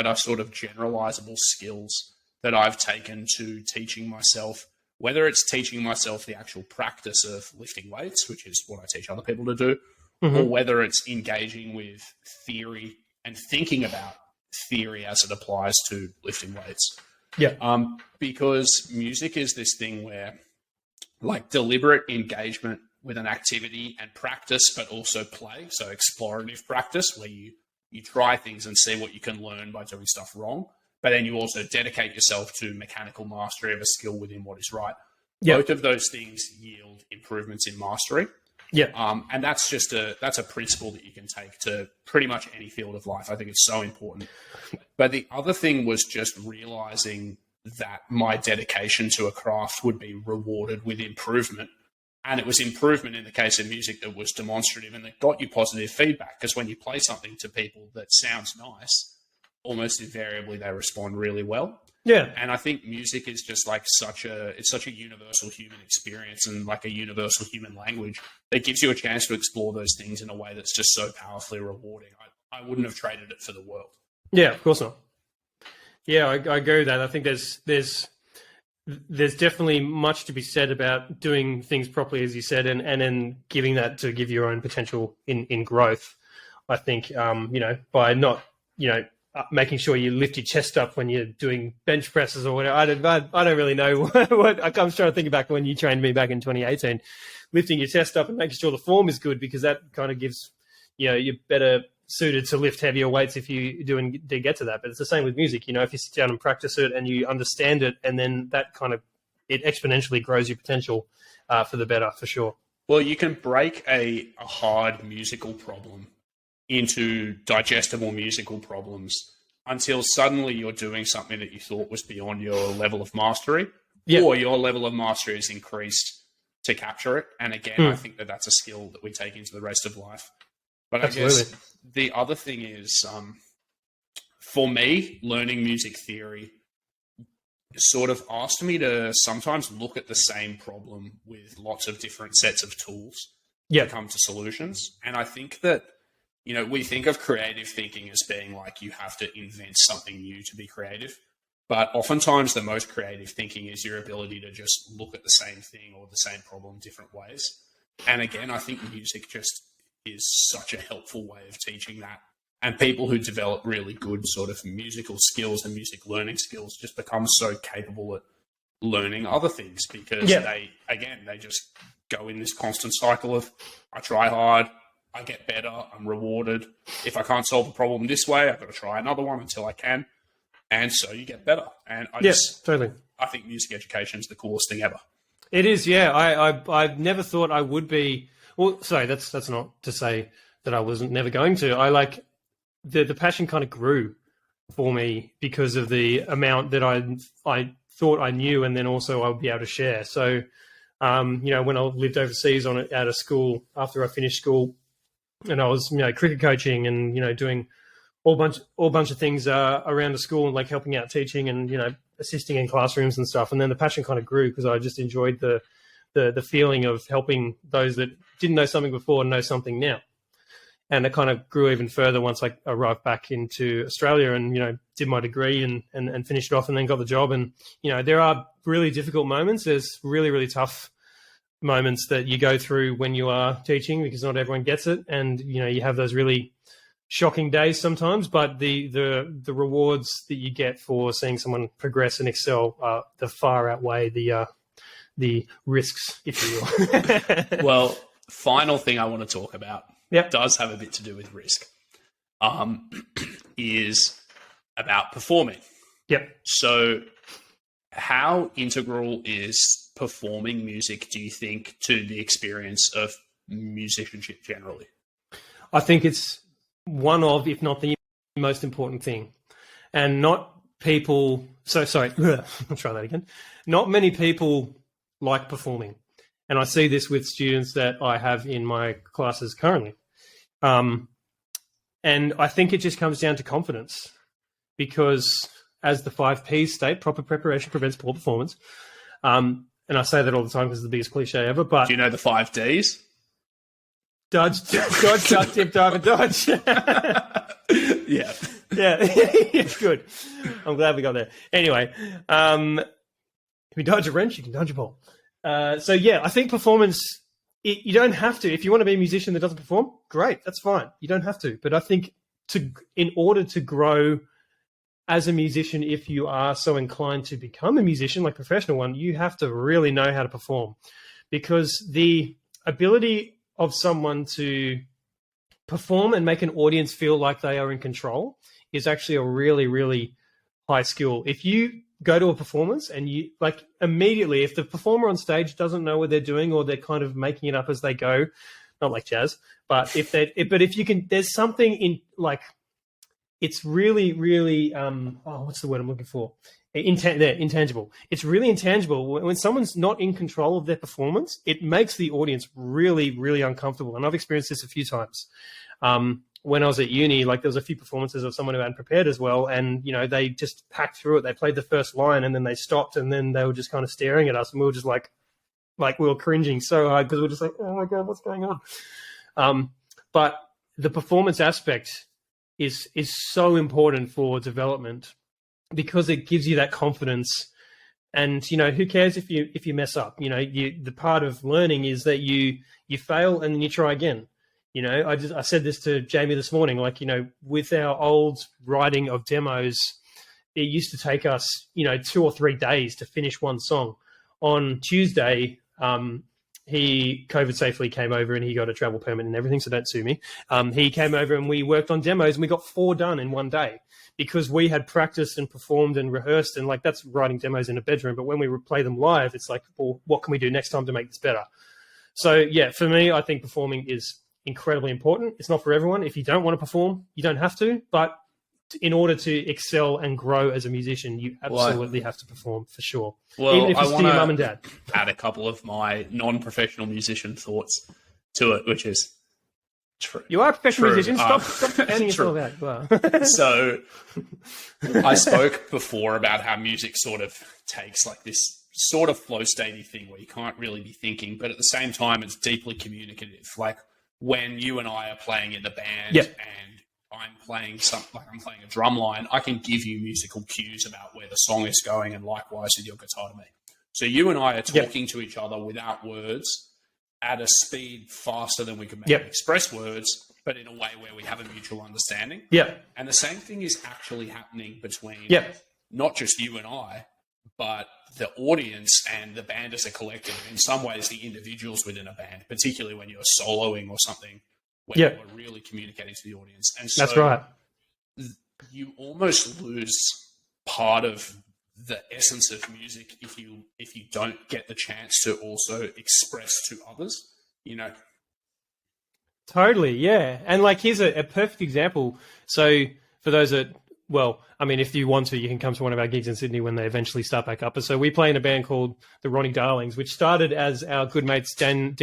are sort of generalizable skills that I've taken to teaching myself, whether it's teaching myself the actual practice of lifting weights, which is what I teach other people to do, or whether it's engaging with theory and thinking about theory as it applies to lifting weights. Yeah. Because music is this thing where, like, deliberate engagement with an activity and practice, but also play, so explorative practice, where you try things and see what you can learn by doing stuff wrong, but then you also dedicate yourself to mechanical mastery of a skill within what is right. Yep. Both of those things yield improvements in mastery. Yeah. And that's a principle that you can take to pretty much any field of life. I think it's so important. But the other thing was just realizing that my dedication to a craft would be rewarded with improvement. And it was improvement in the case of music that was demonstrative and that got you positive feedback. Because when you play something to people that sounds nice, almost invariably they respond really well. Yeah. And I think music is just like such a universal human experience and like a universal human language that gives you a chance to explore those things in a way that's just so powerfully rewarding. I wouldn't have traded it for the world. Yeah, of course not. Yeah, I agree with that. I think there's definitely much to be said about doing things properly, as you said, and then giving that to give your own potential in growth. I think, by not, making sure you lift your chest up when you're doing bench presses or whatever. I don't really know what I'm trying to think back when you trained me back in 2018, lifting your chest up and making sure the form is good, because that kind of gives, you're better suited to lift heavier weights if you do get to that. But it's the same with music. If you sit down and practice it and you understand it, and then that kind of, it exponentially grows your potential for the better, for sure. Well, you can break a hard musical problem into digestible musical problems until suddenly you're doing something that you thought was beyond your level of mastery, or your level of mastery is increased to capture it. And again, I think that that's a skill that we take into the rest of life. But Absolutely. I guess the other thing is, for me, learning music theory sort of asked me to sometimes look at the same problem with lots of different sets of tools to come to solutions. And I think that, we think of creative thinking as being like you have to invent something new to be creative. But oftentimes the most creative thinking is your ability to just look at the same thing or the same problem different ways. And again, I think music just is such a helpful way of teaching that. And people who develop really good sort of musical skills and music learning skills just become so capable at learning other things because they just go in this constant cycle of, I try hard, I get better, I'm rewarded. If I can't solve a problem this way, I've got to try another one until I can. And so you get better. And totally. I think music education is the coolest thing ever. It is, yeah. I've never thought I would be. Well, sorry, that's not to say that I wasn't never going to. the passion kind of grew for me because of the amount that I thought I knew, and then also I would be able to share. So, when I lived overseas out of school after I finished school, and I was cricket coaching and doing all bunch of things around the school and like helping out teaching and assisting in classrooms and stuff. And then the passion kind of grew because I just enjoyed the feeling of helping those that didn't know something before know something now. And it kind of grew even further once I arrived back into Australia and, did my degree and finished it off and then got the job. And, there are really difficult moments. There's really, really tough moments that you go through when you are teaching because not everyone gets it. And, you have those really shocking days sometimes, but the rewards that you get for seeing someone progress and excel, the far outweigh the risks, if you will. Well, final thing I want to talk about does have a bit to do with risk, is about performing. Yep. So how integral is performing music, do you think, to the experience of musicianship generally? I think it's one of, if not the most important thing. And not people, so sorry, I'll try that again. Not many people like performing. And I see this with students that I have in my classes currently. And I think it just comes down to confidence because as the 5 Ps state, proper preparation prevents poor performance. And I say that all the time because it's the biggest cliche ever. But do you know the 5 Ds? Dodge, duck, dip, dive, and dodge. Yeah. Yeah, it's good. I'm glad we got there. Anyway, if you dodge a wrench, you can dodge a ball. So, I think performance, you don't have to. If you want to be a musician that doesn't perform, great, that's fine. You don't have to. But I think in order to grow as a musician, if you are so inclined to become a musician, like a professional one, you have to really know how to perform. Because the ability of someone to perform and make an audience feel like they are in control is actually a really, really high skill. If you go to a performance and you like immediately, if the performer on stage doesn't know what they're doing or they're kind of making it up as they go, not like jazz, but if you can, there's something in like, it's really, really, what's the word I'm looking for? Intangible. It's really intangible. When someone's not in control of their performance, it makes the audience really, really uncomfortable. And I've experienced this a few times. When I was at uni, like there was a few performances of someone who hadn't prepared as well. And, they just packed through it. They played the first line and then they stopped and then they were just kind of staring at us. And we were just like we were cringing so hard because we were just like, oh my God, what's going on? But the performance aspect is so important for development because it gives you that confidence. And, who cares if you mess up? The part of learning is that you fail and then you try again. I said this to Jamie this morning, with our old writing of demos, it used to take us, 2 or 3 days to finish one song. On Tuesday, he COVID safely came over and he got a travel permit and everything, so don't sue me. He came over and we worked on demos and we got 4 done in one day because we had practiced and performed and rehearsed, and that's writing demos in a bedroom. But when we play them live, it's like, well, what can we do next time to make this better? So for me, I think performing is incredibly important. It's not for everyone. If you don't want to perform, you don't have to, but in order to excel and grow as a musician, you absolutely have to perform for sure. Well, even if it's to your mum and dad. Add a couple of my non-professional musician thoughts to it, which is true. You are a professional musician. Stop fanning yourself out. Wow. So I spoke before about how music sort of takes like this sort of flow statey thing where you can't really be thinking, but at the same time, it's deeply communicative. Like when you and I are playing in the band and I'm playing I'm playing a drum line, I can give you musical cues about where the song is going, and likewise with your guitar to me. So you and I are talking to each other without words at a speed faster than we can maybe express words, but in a way where we have a mutual understanding. Yeah. And the same thing is actually happening between not just you and I, but the audience and the band as a collective. In some ways, the individuals within a band, particularly when you're soloing or something, when you're really communicating to the audience. And so that's right. You almost lose part of the essence of music if you don't get the chance to also express to others, Totally, yeah. And like, here's a perfect example. So for those that, well, I mean, if you want to, you can come to one of our gigs in Sydney when they eventually start back up. So we play in a band called the Ronnie Darlings, which started as our good mates Dan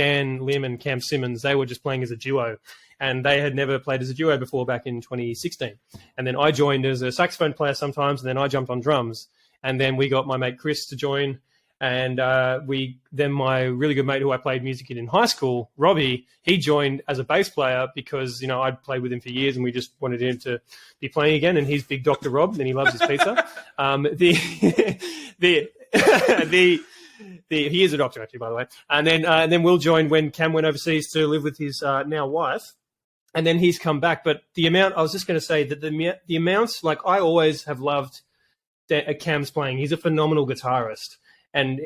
Lim and Cam Simmons. They were just playing as a duo, and they had never played as a duo before back in 2016. And then I joined as a saxophone player sometimes, and then I jumped on drums. And then we got my mate Chris to join. And then my really good mate who I played music in high school, Robbie, he joined as a bass player because, you know, I'd played with him for years and we just wanted him to be playing again. And he's big Dr. Rob and he loves his pizza. He is a doctor actually, by the way. And then Will joined when Cam went overseas to live with his now wife. And then he's come back. But the amount, I was just going to say that the amounts, like I always have loved Cam's playing. He's a phenomenal guitarist. And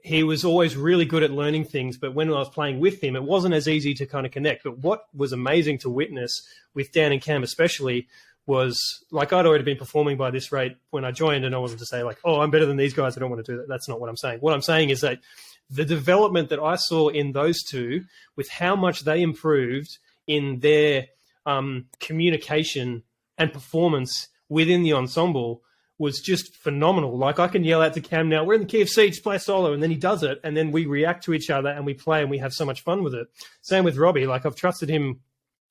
he was always really good at learning things, but when I was playing with him, it wasn't as easy to kind of connect. But what was amazing to witness with Dan and Cam especially was, like, I'd already been performing by this rate when I joined, and I wasn't to say, like, oh, I'm better than these guys, I don't want to do that. That's not what I'm saying. What I'm saying is that the development that I saw in those two, with how much they improved in their communication and performance within the ensemble, was just phenomenal. Like, I can yell out to Cam now, we're in the key of C, just play a solo, and then he does it, and then we react to each other and we play and we have so much fun with it. Same with Robbie. Like, I've trusted him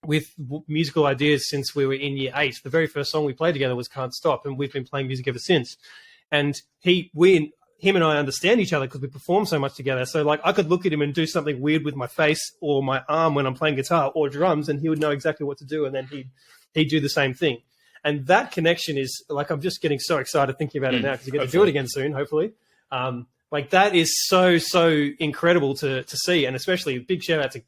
with musical ideas since we were in year 8. The very first song we played together was Can't Stop, and we've been playing music ever since. And him and I understand each other because we perform so much together. So, like, I could look at him and do something weird with my face or my arm when I'm playing guitar or drums, and he would know exactly what to do, and then he'd do the same thing. And that connection is, like, I'm just getting so excited thinking about it now because you get to do it again soon, hopefully. Like, that is so, so incredible to see. And especially a big shout out to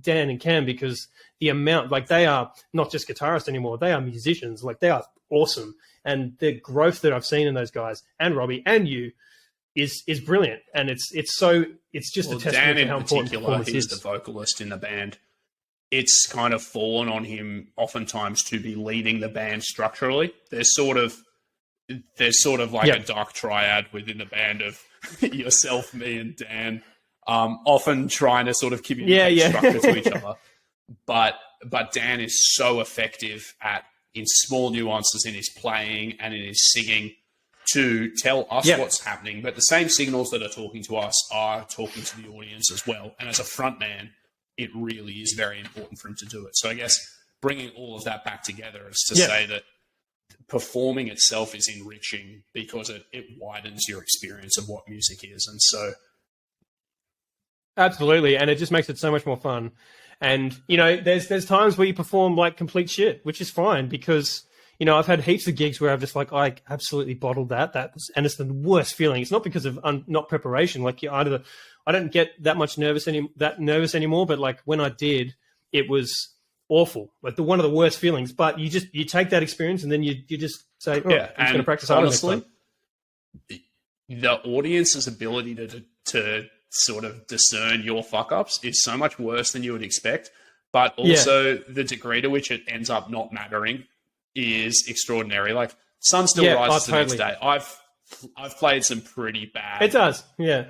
Dan and Cam, because the amount, like, they are not just guitarists anymore. They are musicians. Like, they are awesome. And the growth that I've seen in those guys, and Robbie and you, is brilliant. And it's just a testament to how important performance is. He's the vocalist in the band. It's kind of fallen on him oftentimes to be leading the band structurally. There's sort of like a dark triad within the band of yourself, me, and Dan, often trying to sort of communicate structure to each other. But Dan is so effective in small nuances in his playing and in his singing to tell us what's happening. But the same signals that are talking to us are talking to the audience as well. And as a front man, it really is very important for him to do it. So I guess bringing all of that back together is to say that performing itself is enriching because it widens your experience of what music is. And so... Absolutely. And it just makes it so much more fun. And, you know, there's times where you perform like complete shit, which is fine because, you know, I've had heaps of gigs where I've just I absolutely bottled that. And it's the worst feeling. It's not because of not preparation. Like, I don't get that much nervous anymore, but like when I did, it was awful. Like one of the worst feelings. But you take that experience and then you just say, I'm just going to practice harder next time. The audience's ability to sort of discern your fuck ups is so much worse than you would expect. But also the degree to which it ends up not mattering is extraordinary. Like, sun still rises the next day. I've played some pretty bad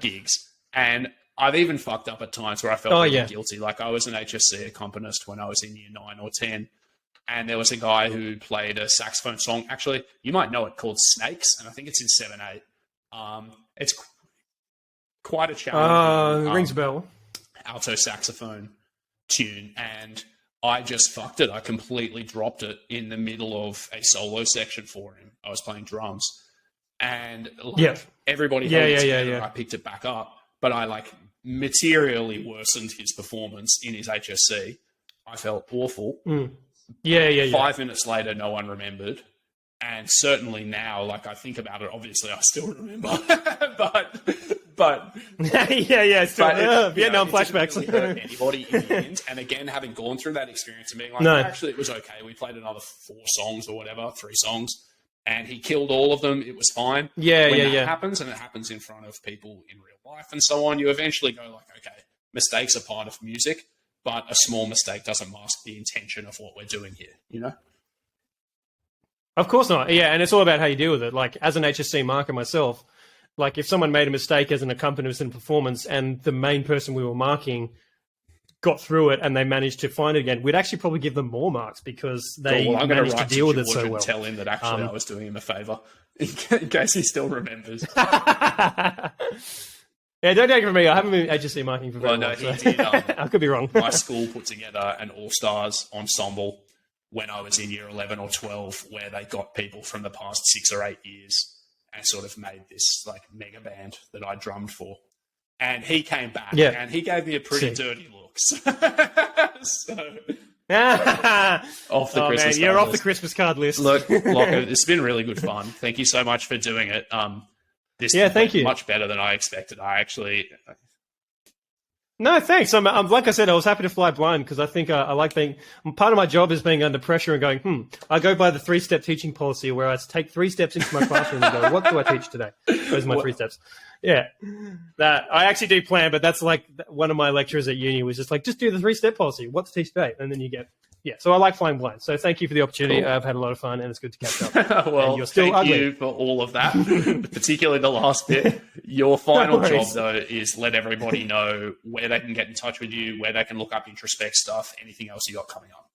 gigs. And I've even fucked up at times where I felt really guilty. Like, I was an HSC accompanist when I was in year 9 or 10. And there was a guy who played a saxophone song. Actually, you might know it, called Snakes. And I think it's in 7/8. It's quite a challenge. Rings a bell. Alto saxophone tune. And I just fucked it. I completely dropped it in the middle of a solo section for him. I was playing drums. And everybody held it together. I picked it back up. But I materially worsened his performance in his HSC. I felt awful. 5 minutes later, no one remembered. And certainly now, I think about it, obviously I still remember. but Vietnam flashbacks. Really hurt anybody in the end. And again, having gone through that experience and being actually it was okay. We played another 4 songs or whatever, 3 songs. And he killed all of them. It was fine. When that happens, and it happens in front of people in real life and so on, you eventually go okay, mistakes are part of music, but a small mistake doesn't mask the intention of what we're doing here, you know? Of course not. Yeah, and it's all about how you deal with it. Like, as an HSC marker myself, if someone made a mistake as an accompanist in performance and the main person we were marking got through it and they managed to find it again, we'd actually probably give them more marks because they I'm gonna managed to write deal with it George so and well. tell him that actually I was doing him a favour, in case he still remembers. Yeah, don't take it from me. I haven't been agency marking for very long. He did. I could be wrong. My school put together an all-stars ensemble when I was in year 11 or 12, where they got people from the past 6 or 8 years and sort of made this like mega band that I drummed for. And he came back and he gave me a pretty dirty look. So off the Christmas card you're off list. the Christmas card list. Look, Loko, it's been really good fun. Thank you so much for doing it. Thank you. Much better than I expected. No, thanks. I'm like I said, I was happy to fly blind because I think I like being. Part of my job is being under pressure and going. I go by the 3-step teaching policy where I take 3 steps into my classroom and go, "What do I teach today?" Those are my 3 steps. Yeah, that I actually do plan, but that's like one of my lecturers at uni was just like, just do the 3-step policy. What to teach today, and then you get. Yeah, so I like flying blind. So thank you for the opportunity. Cool. I've had a lot of fun, and it's good to catch up. Well, you're still thank ugly. you for all of that, particularly the last bit. Your final job, though, is let everybody know where they can get in touch with you, where they can look up Introspect stuff, anything else you got coming up.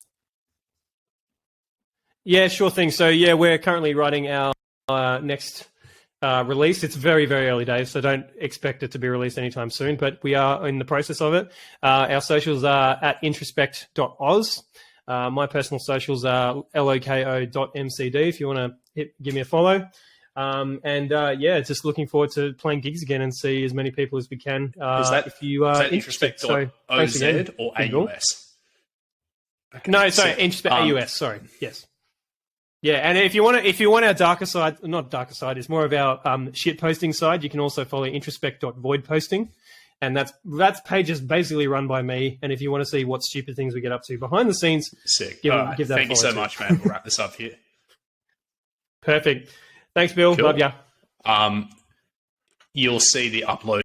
Yeah, sure thing. So, we're currently writing our next release. It's very, very early days, so don't expect it to be released anytime soon, but we are in the process of it. Our socials are at introspect.oz. My personal socials are loko.mcd if you want to give me a follow. Just looking forward to playing gigs again and see as many people as we can. Is that Introspect.oz or AUS? Okay. No, sorry, Introspect AUS. Sorry, yes. Yeah, and if you want our darker side, not darker side, it's more of our shit posting side. You can also follow introspect.voidposting. And that's pages basically run by me. And if you want to see what stupid things we get up to behind the scenes, sick. Give that Thank you so much, man. We'll wrap this up here. Perfect. Thanks, Bill. Cool. Love ya. You'll see the upload